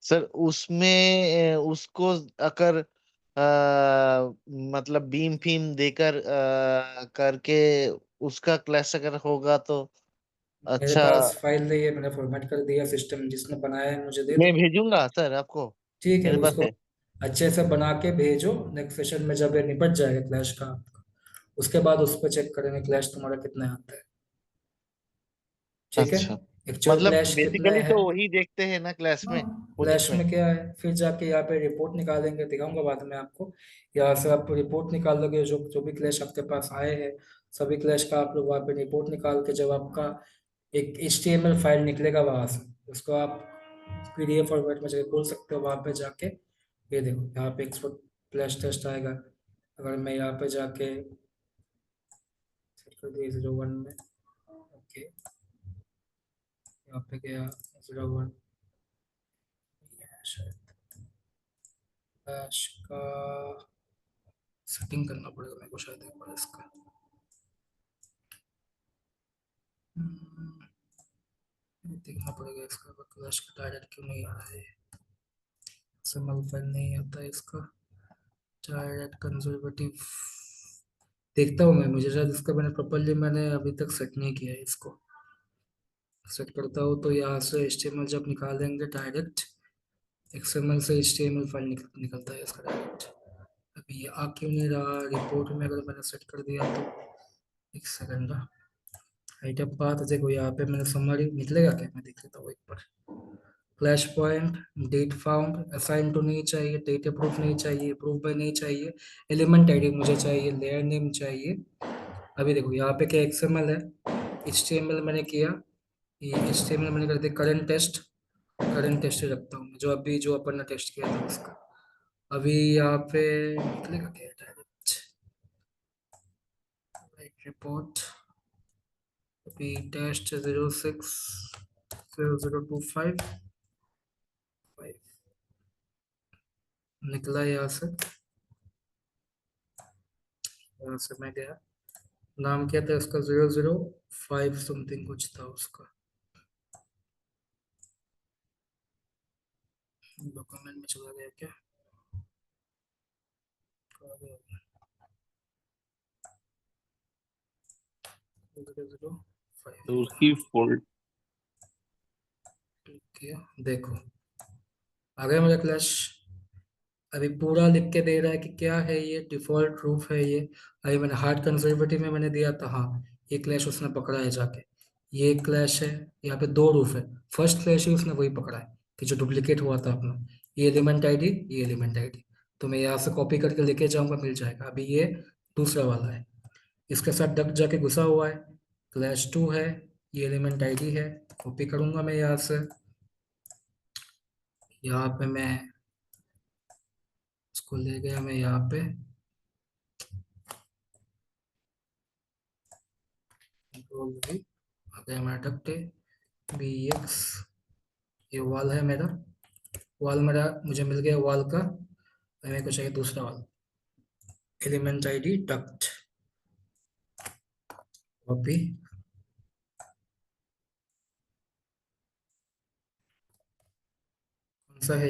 सर, उसमें उसको अगर मतलब बीम फीम देकर करके उसका क्लास अगर होगा तो मेरे अच्छा। पास फाइल नहीं है, मैंने फॉर्मेट कर दिया, सिस्टम जिसने बनाया है मुझे दे मैं दो। भेजूंगा सर आपको, ठीक है, मेरे पास उसको है। अच्छे से बना के भेजो, नेक्स्ट सेशन में जब ये निपट जाएगा क्लैश का, उसके बाद उस पर चेक करेंगे क्लैश तुम्हारा कितना आता है। ठीक है, अच्छा, एक्चुअल मतलब क्लैश कितना बेसिकली है। तो वही देखते हैं ना क्लास हाँ, में, फ्लैश प्रोजेक्ट में। में क्या है, फिर जाके यहाँ पे रिपोर्ट निकालेंगे, दिखाऊंगा बाद में आपको। यहाँ से आप रिपोर्ट निकाल लोगे, जो जो भी क्लैश आपके पास आए हैं, सभी क्लैश का आप लोग वहाँ पे रिपोर्ट निकाल के, जब आपका एक HTML फाइल निकलेगा वहां से, उसको आप PDF फॉर्मेट में जाके खोल सकते हो वहां पे जाके। ये देखो यहाँ पे एक्सपोर्ट क्लैश टेस्ट आएगा। अगर मैं यहाँ पे जाके सेट कर दिया 01 में, ओके, यहाँ पे गया 01, शायद क्लैश का सेटिंग करना पड़ेगा मेरे को शायद एक बार इसका। हम्म, देखना पड़ेगा इसका क्लैश का डायरेक्ट क्यों नहीं आ रहा है, XML फाइल नहीं आता है इसका डायरेक्ट कंजर्वेटिव। देखता हूँ मैं, मुझे शायद इसका मैंने अभी तक सेट नहीं किया है इसको। सेट करता हूँ तो यहाँ से HTML जब निकालेंगे डायरेक्ट, XML से HTML फाइल निकलता है इसका डायरेक्ट। अभी ये आ क्यों नहीं रहा रिपोर्ट में, अगर मैंने सेट कर दिया तो। एक सेकंड, आइटम पाथ देखो यहाँ पे मैंने समरी निकलेगा क्या, मैं देख लेता हूँ एक बार। Flash point, date found, assign to नहीं चाहिए, डेट अप्रूव नहीं चाहिए, अप्रूव बाय नहीं चाहिए, एलिमेंट आईडी मुझे चाहिए, लेयर नेम चाहिए। अभी देखो यहाँ पे क्या XML है, HTML मैंने किया, ये HTML मैंने कर दिया करंट टेस्ट ही रखता हूँ जो अभी जो अपन ने टेस्ट किया था उसका। अभी यहाँ पे निकलेगा क्या डायरेक्ट रिपोर्ट, अभी टेस्ट 060025 निकला यहाँ से मैं गया, नाम क्या था उसका, 005 समथिंग कुछ था उसका। डॉक्यूमेंट में चला गया क्या, कहाँ गया? 005 तो उसकी फोल्ड किया, देखो आ गया मेरा क्लैश। अभी पूरा लिख के दे रहा है कि क्या है ये, डिफॉल्ट रूफ है ये। अभी मैंने हार्ड कंजर्वेटिव में मैंने दिया था, हाँ ये क्लैश उसने पकड़ा है जाके। ये क्लैश है, यहाँ पे दो रूफ है, फर्स्ट क्लैश ही उसने वही पकड़ा है कि जो डुप्लीकेट हुआ था अपना। ये एलिमेंट आईडी, ये एलिमेंट आईडी, तो मैं यहाँ से कॉपी करके लेके जाऊंगा, मिल जाएगा। अभी ये दूसरा वाला है, इसके साथ डक जाके घुसा हुआ है, क्लैश 2 है, ये एलिमेंट आईडी है, कॉपी करूंगा मैं यहाँ से। यहाँ पे मैं इसको ले गया, मैं यहाँ पे कंट्रोल V, आ गया मेरा डक्ट BX, ये वॉल है मेरा, वॉल मेरा मुझे मिल गया वॉल का। मेरे को चाहिए दूसरा वाल, एलिमेंट आईडी डक्ट, कॉपी, कौन सा है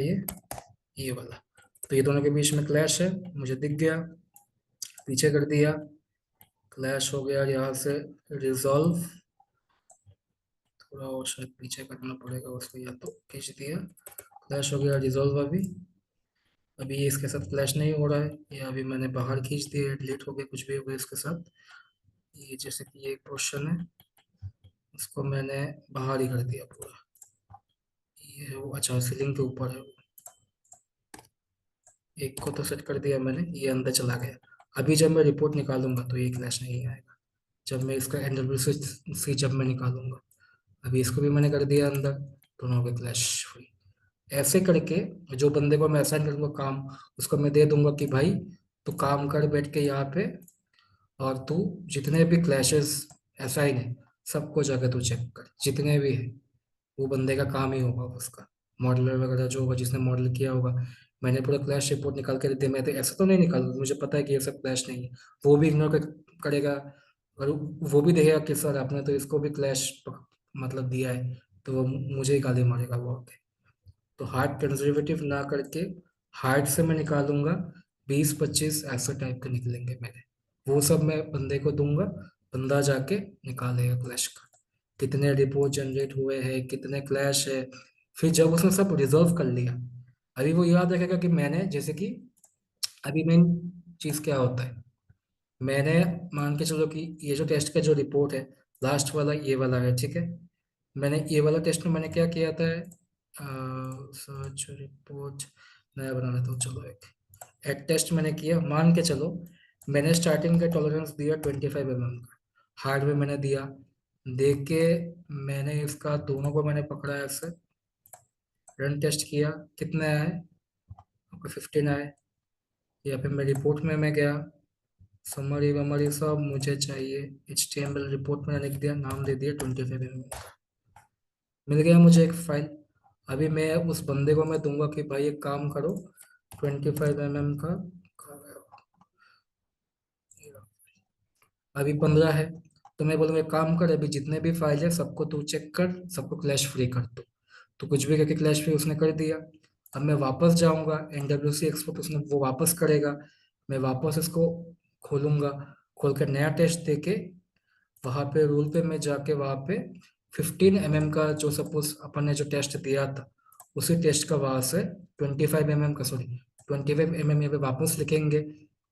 ये वाला। तो ये दोनों के बीच में क्लैश है, मुझे दिख गया, पीछे कर दिया, क्लैश हो गया यहाँ से रिजॉल्व। थोड़ा और शायद पीछे करना पड़ेगा उसको, या तो खींच दिया, क्लैश हो गया रिजॉल्व। अभी ये इसके साथ क्लैश नहीं हो रहा है, ये अभी मैंने बाहर खींच दिया, डिलीट हो गया, कुछ भी हो गया इसके साथ। ये जैसे कि ये एक पोर्शन है, इसको मैंने बाहर ही कर दिया पूरा। ये वो अच्छा सीलिंग के ऊपर है, एक को तो सेट कर दिया मैंने, ये अंदर चला गया। अभी जब मैं रिपोर्ट निकालूंगा तो ये क्लैश नहीं आएगा, जब मैं इसका NWC जब मैं निकालूंगा। अभी इसको भी मैंने कर दिया अंदर, दोनों हो गए क्लैश फ्री। ऐसे करके जो बंदे को मैं असाइन करूंगा काम, उसको मैं दे दूंगा कि भाई तू काम कर बैठ के यहाँ पे, और तू जितने भी क्लैशेस असाइन है सबको जाके तू चेक कर, जितने भी है। वो बंदे का काम ही होगा उसका, मॉडलर वगैरह जो होगा जिसने मॉडल किया होगा। मैंने पूरा क्लैश रिपोर्ट निकाल कर दिया, मैं तो ऐसा तो नहीं निकालूंगा, मुझे पता है कि ये सब क्लैश नहीं है। वो भी इग्नोर करेगा, और वो भी देखेगा कि सर आपने तो इसको भी क्लैश मतलब दिया है, तो वो मुझे ही गाली मारेगा वो आके। तो हार्ड कंजर्वेटिव ना करके हार्ड से मैं निकालूंगा, 20-25 ऐसे टाइप के निकलेंगे मेरे, वो सब मैं बंदे को दूंगा, बंदा जाके निकालेगा क्लैश का, कितने रिपोर्ट जनरेट हुए हैं, कितने क्लैश है। फिर जब उसने सब रिजॉल्व कर लिया, अभी वो याद रखेगा कि मैंने जैसे कि, अभी मेन चीज़ क्या होता है, मैंने मान के चलो कि ये जो टेस्ट का जो रिपोर्ट है, लास्ट वाला ये वाला है, ठीक है। मैंने ये वाला टेस्ट में मैंने क्या किया था, सर्च रिपोर्ट नया बना लेता हूँ, चलो एक टेस्ट मैंने किया, मान के चलो मैंने स्टार्टिंग का टॉलरेंस दिया 25 mm का, हार्ड में मैंने दिया, देख के मैंने इसका दोनों को मैंने पकड़ा ऐसे, रन टेस्ट किया, कितने आए आपका 15 आए, या फिर मैं रिपोर्ट में मैं गया, समरी वमरी सब मुझे चाहिए, HTML रिपोर्ट में लिख दिया, नाम दे दिया 25 mm, मिल गया मुझे एक फाइल। अभी मैं उस बंदे को मैं दूंगा कि भाई एक काम करो, 25 mm का, अभी 15 है, तो मैं बोलूँगा एक काम कर, अभी जितने भी फाइल है सबको तू चेक कर, सबको क्लैश फ्री कर दो। तो कुछ भी करके क्लैश फ्री उसने कर दिया। अब मैं वापस जाऊंगा, NWC एक्सपोर्ट उसने वो वापस करेगा, मैं वापस इसको खोलूंगा, खोल कर नया टेस्ट देके वहाँ पे रूल पे मैं जाके वहाँ पे 15 mm का जो सपोज अपन ने जो टेस्ट दिया था, उसी टेस्ट का वहाँ से 25 mm का, सॉरी 25 mm यहाँ पे वापस लिखेंगे,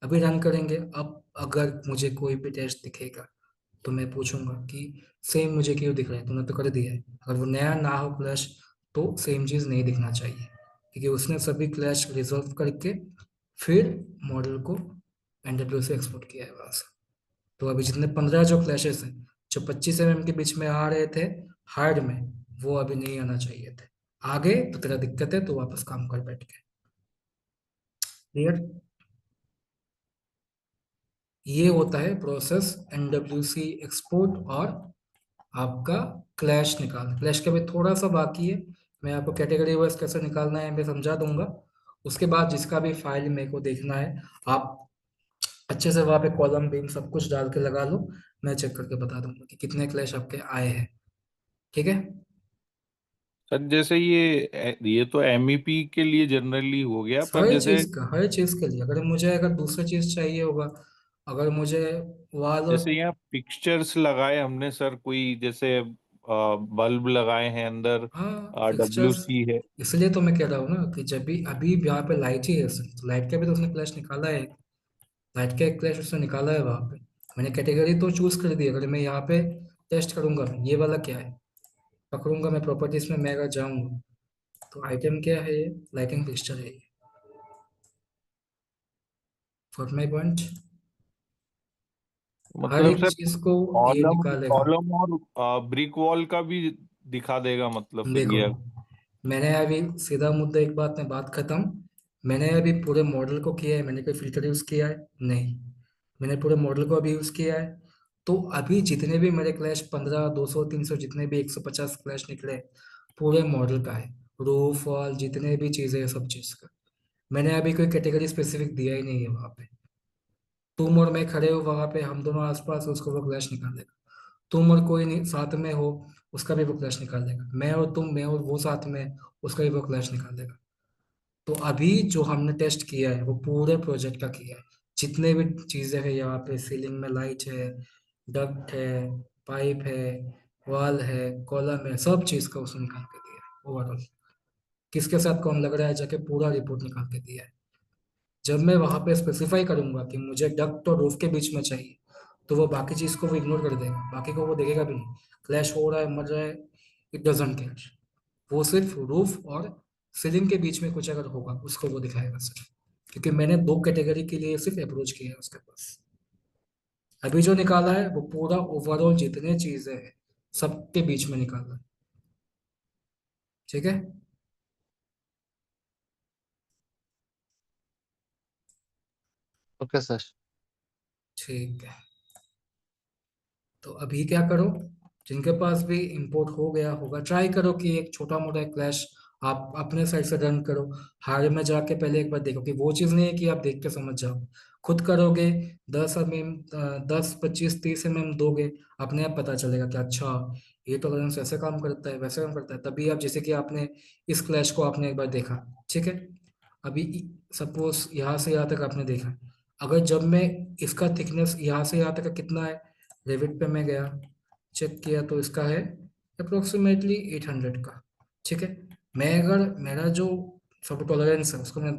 अभी रन करेंगे। अब अगर मुझे कोई भी टेस्ट दिखेगा तो मैं पूछूंगा कि सेम मुझे क्यों दिख रहा है, तूने तो कर दिया है, अगर वो नया ना हो क्लैश तो सेम चीज़ नहीं दिखना चाहिए, क्योंकि उसने सभी क्लैश रिजॉल्व करके फिर मॉडल को NW से एक्सपोर्ट किया है वहाँ से। तो अभी जितने 15 जो क्लैशेस हैं, जो 25 mm के बीच में आ रहे थे हार्ड में, वो अभी नहीं आना चाहिए थे। आगे तो तेरा दिक्कत है, तो वापस काम कर बैठ के। क्लियर? ये होता है प्रोसेस NWC एक्सपोर्ट और आपका क्लैश निकाल, क्लैश का भी थोड़ा सा बाकी है, मैं आपको कैटेगरी वाइज कैसे निकालना है मैं समझा दूंगा। उसके बाद जिसका भी फाइल मेरे को देखना है, आप अच्छे से वहाँ पे कॉलम बीम सब कुछ डाल के लगा लो, मैं चेक करके बता दूंगा कि कितने क्लैश आपके आए हैं। ठीक है? सर जैसे ये तो एमईपी के लिए जनरली हो गया, पर जैसे हर चीज के लिए, अगर मुझे अगर दूसरा चीज चाहिए होगा, अगर मुझे वाल और, जैसे यहाँ पिक्चर्स लगाए हमने सर, कोई जैसे बल्ब लगाए हैं अंदर, हाँ डब्ल्यू फिक्सचर्स, सी है। इसलिए तो मैं कह रहा हूँ ना कि जब भी अभी यहाँ पे लाइट ही है सिर्फ, तो लाइट का भी तो उसने क्लैश निकाला है, लाइट का एक क्लैश उसने निकाला है वहाँ पे। मैंने कैटेगरी तो चूज कर दी, अगर मैं यहाँ पे टेस्ट करूंगा ये वाला क्या है, पकड़ूंगा मैं प्रॉपर्टीज में, मैं अगर जाऊंगा तो आइटम क्या है, ये लाइटिंग फिक्सचर है, ये फॉर माई पॉइंट, हर मतलब एक सर चीज को ये कॉलम निकालेगा। कॉलम और ब्रिक वॉल का भी दिखा देगा, मतलब फिर देखो, ये। मैंने अभी सीधा मुद्दा, एक बात में बात खत्म, मैंने अभी पूरे मॉडल को किया है, मैंने कोई फिल्टर यूज किया है नहीं, मैंने पूरे मॉडल को अभी यूज किया है। तो अभी जितने भी मेरे क्लैश 15 200 300 जितने भी 150 क्लैश निकले, पूरे मॉडल का है, रो फॉल जितने भी चीजें हैं सब चीज का, मैंने अभी कोई कैटेगरी स्पेसिफिक दिया ही नहीं है वहां पे। तुम और मैं खड़े हो वहां पे, हम दोनों आसपास, उसको वो क्लैश निकाल देगा। तुम और कोई नहीं साथ में हो, उसका भी वो क्लैश निकाल देगा, मैं और तुम, मैं और वो साथ में, उसका भी वो क्लैश निकाल देगा। तो अभी जो हमने टेस्ट किया है वो पूरे प्रोजेक्ट का किया है, जितने भी चीजें हैं यहाँ पे, सीलिंग में लाइट है, डक्ट है, पाइप है, वॉल है, कॉलम है, सब चीज का उसने निकाल के दिया है ओवरऑल, किसके साथ कौन लग रहा है जाके पूरा रिपोर्ट निकाल के दिया है। जब मैं वहां पे स्पेसिफाई करूंगा कि मुझे डक्ट और रूफ के बीच में चाहिए, तो वो बाकी चीज को वो इग्नोर कर देगा, बाकी को वो देखेगा भी नहीं, क्लैश हो रहा है मर रहा है, इट डजेंट केयर, वो सिर्फ रूफ और सीलिंग के बीच में कुछ अगर होगा उसको वो दिखाएगा सिर्फ, क्योंकि मैंने दो कैटेगरी के लिए सिर्फ अप्रोच किया है उसके पास। अभी जो निकाला है वो पूरा ओवरऑल जितने चीजें हैं सबके बीच में निकाला है। ठीक है? Okay sir. ठीक है, तो अभी क्या करो, जिनके पास भी इंपोर्ट हो गया होगा ट्राई करो कि एक छोटा मोटा क्लैश आप अपने साइड से रन करो, हार में जाके पहले एक बार देखो, कि वो चीज़ नहीं है कि आप देख के समझ जाओ, खुद करोगे, 10 mm 10 25 30 mm दोगे, अपने आप पता चलेगा कि अच्छा ये टॉलरेंस ऐसे काम करता है वैसे काम करता है, तभी आप, जैसे कि आपने इस क्लैश को आपने एक बार देखा, ठीक है, अभी सपोज यहाँ से यहाँ तक आपने देखा, अगर जब मैं इसका थिकनेस यहाँ से यहाँ तक का कितना है, रेविट पे मैं गया, चेक किया तो इसका है अप्रोक्सीमेटली 800 का, ठीक है, मैं अगर मेरा जो सब टॉलरेंस है उसको मैं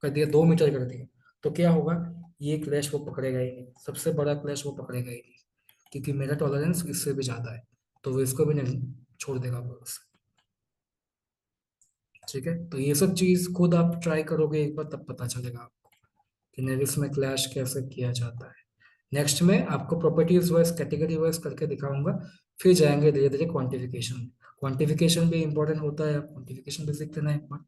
कर दिया 2 मीटर कर दिया, तो क्या होगा, ये क्लैश वो पकड़ेगा ही नहीं, सबसे बड़ा क्लैश वो पकड़ेगा ही नहीं, क्योंकि मेरा टॉलरेंस इससे भी ज़्यादा है, तो वो इसको भी नहीं छोड़ देगा भरोसा। ठीक है, तो ये सब चीज खुद आप ट्राई करोगे एक बार, तब पता चलेगा आपको कि नेविक्स में क्लैश कैसे किया जाता है। नेक्स्ट में आपको प्रॉपर्टीज वाइज कैटेगरी वाइज करके दिखाऊंगा, फिर जाएंगे धीरे धीरे क्वांटिफिकेशन। क्वांटिफिकेशन भी इंपॉर्टेंट होता है, क्वांटिफिकेशन भी सीख लेना एक बार।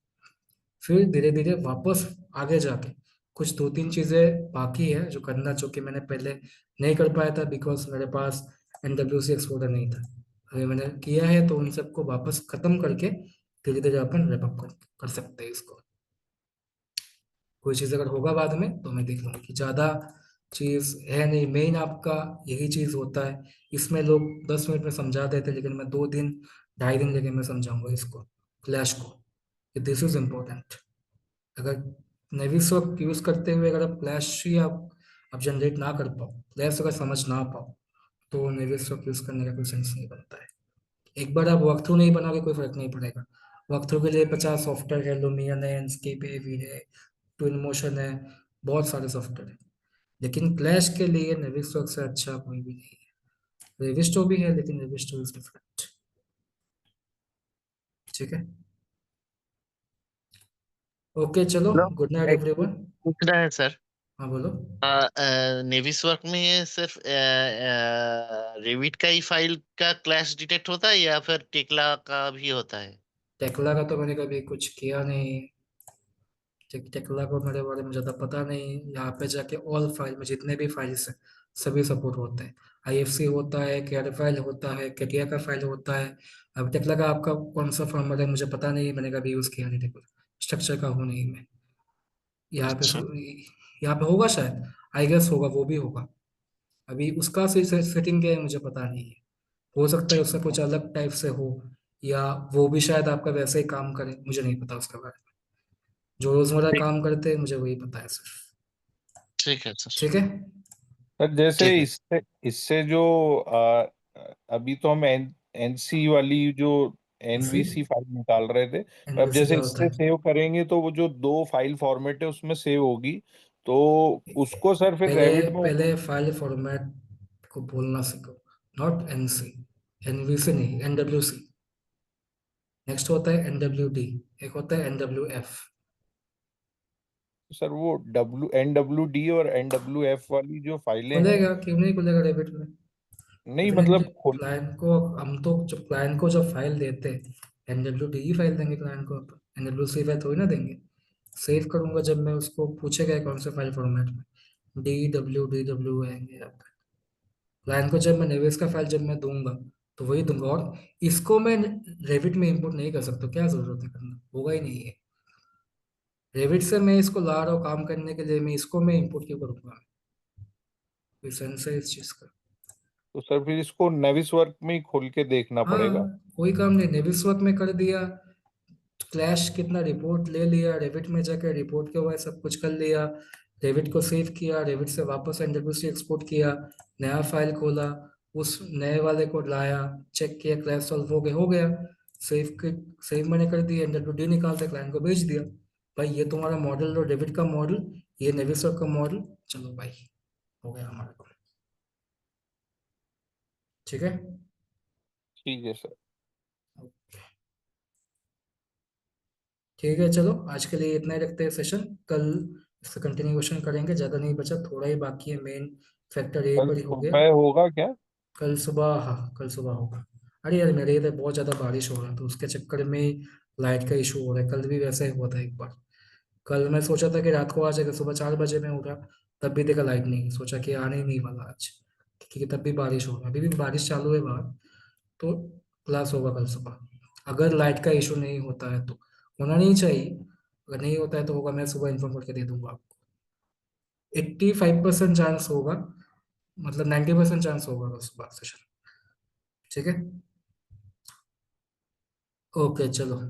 फिर धीरे धीरे वापस आगे जाके कुछ 2-3 चीजें बाकी है जो करना, जो कि मैंने पहले नहीं कर पाया था बिकॉज मेरे पास NWC एक्सपोर्टर नहीं था। अभी मैंने किया है तो उन सबको वापस खत्म करके धीरे धीरे अपन रैप अप कर सकते हैं इसको। कोई चीज़ अगर होगा बाद में तो मैं देख लूंगा कि ज़्यादा चीज़ है नहीं, मेन आपका यही चीज़ होता है। इसमें लोग 10 मिनट में समझा देते, लेकिन मैं 2 दिन 2.5 दिन लेके मैं समझाऊंगा इसको, क्लैश को। This is important. अगर नेविस वर्क यूज़ करते हुए अगर आप क्लैश ही आप जनरेट ना कर पाओ, क्लैश अगर समझ ना पाओ, तो नेविस वर्क यूज़ करने का कोई सेंस नहीं बनता है। एक बार आप वॉक थ्रू नहीं बनाओगे कोई फर्क नहीं पड़ेगा। वॉक थ्रू के लिए 50 सॉफ्टवेयर है, लुमियन है, एनस्केप है, ट्विन मोशन है, बहुत सारे सॉफ्टवेयर है। लेकिन क्लैश के लिए नेविस्टो से अच्छा कोई भी नहीं है। रेविस्टो भी है लेकिन रेविस्टो इज डिफरेंट। ठीक है, ओके, चलो, हेलो, गुड नाइट एक चीज एवरीवन। पूछना है सर। हाँ बोलो। नेविस वर्क में ये सिर्फ रेविट का ही फाइल का क्लैश डिटेक्ट होता है या फिर टेक्ला का भी होता है? टेक्ला का तो मैंने कभी कुछ किया नहीं। टेक्ला को मेरे बारे में ज़्यादा पता नहीं। यहाँ पे जाके ऑल फाइल में जितने भी फाइल्स हैं सभी सपोर्ट होते हैं। IFC होता है, कैड फाइल होता है, केटिया का फाइल होता है। अब टेक्ला का आपका कौन सा फॉर्मेट है मुझे पता नहीं, मैंने कभी यूज़ किया नहीं टेक्ला। स्ट्रक्चर का हूँ नहीं मैं। यहाँ पे अच्छा। यहाँ पे होगा शायद, आई गेस होगा, वो भी होगा। अभी उसका सेटिंग क्या है मुझे पता नहीं है। हो सकता है उसका कुछ अलग टाइप से हो, या वो भी शायद आपका वैसे ही काम करे, मुझे नहीं पता उसके बारे में। जो रोजमर्रा ठीक काम करते हैं मुझे वही पता है सिर्फ। ठीक है सर। ठीक है। सर जैसे ठीक है। इससे इससे जो अभी तो हम एनसी वाली जो इसी एनवीसी फाइल निकाल रहे थे, अब NVC जैसे क्या होता इससे है? सेव करेंगे तो वो जो दो फाइल फॉर्मेट है उसमें सेव होगी, तो उसको सर फिर पहले रेविट में। पहले फाइल फॉर्मेट को बोलना सीखो। नॉट NC, NVC नहीं, NWC। नेक्स्ट होता है NWD, एक होता है NWF। सर वो NWD और NWF वाली जो फाइलें हैं, खुलेगा क्यों नहीं खुलेगा डेबिट में? नहीं लेकिन मतलब जब क्लाइंट को हम तो जब क्लाइंट को जब फाइल देते हैं, NWD ही फाइल देंगे क्लाइंट को, NWC फाइल थोड़ी ना देंगे। सेव करूंगा जब मैं उसको पूछेगा कौन से फाइल फॉर्मेट में, DW आएंगे आपका। क्लाइंट को जब मैं नेविस का फाइल जब मैं दूंगा तो वही दूंगा। और इसको मैं रेविट में इंपोर्ट नहीं कर सकता, क्या जरूरत है करना, होगा ही नहीं है। रेविट से मैं इसको ला रहा हूँ काम करने के लिए, मैं इसको मैं इंपोर्ट क्यों करूंगा? कोई सेंस है इस चीज का? तो सर फिर इसको नेविस वर्क में ही खोल के देखना हाँ, पड़ेगा। कोई काम नहीं, नेविस वर्क में कर दिया, क्लैश कितना रिपोर्ट ले लिया, रेविट में जाकर रिपोर्ट के बाद सब कुछ कर लिया, रेविट को सेव किया, रेविट से वापस NWC एक्सपोर्ट किया, नया फाइल खोला, उस नए वाले को लाया, चेक किया, क्लैश सॉल्व हो गया। सेव सेव मैंने कर दिया, NWD निकाल के क्लाइंट को भेज दिया। भाई ये तुम्हारा मॉडल, और रेविट का मॉडल, ये नेविसर का मॉडल, चलो भाई हो गया हमारा काम। ठीक है। ठीक है सर। ठीक है, चलो आज के लिए इतना ही रखते हैं सेशन। कल इसका कंटिन्यूएशन करेंगे, ज़्यादा नहीं बचा, थोड़ा ही बाकी है, मेन फैक्टर यही कल पर ही हो गया। सुबह होगा क्या? कल सुबह, हाँ कल सुबह होगा। अरे यार मेरे इधर बहुत ज़्यादा बारिश हो रहा है तो उसके चक्कर में ही लाइट का इशू हो रहा है। कल भी वैसा ही हुआ था एक बार। कल मैं सोचा था कि रात को आ जाएगा, सुबह 4 बजे में उठा, तब भी देखा लाइट नहीं, सोचा कि आने ही नहीं वाला आज, क्योंकि तब भी बारिश हो रहा है, अभी भी बारिश चालू है बाहर। तो क्लास होगा कल सुबह, अगर लाइट का इशू नहीं होता है तो। होना नहीं चाहिए, अगर नहीं होता है तो होगा, मैं सुबह इन्फॉर्म करके दे दूंगा आपको। 85% चांस होगा, मतलब 90% चांस होगा कल सुबह सेशन। ठीक है, ओके चलो।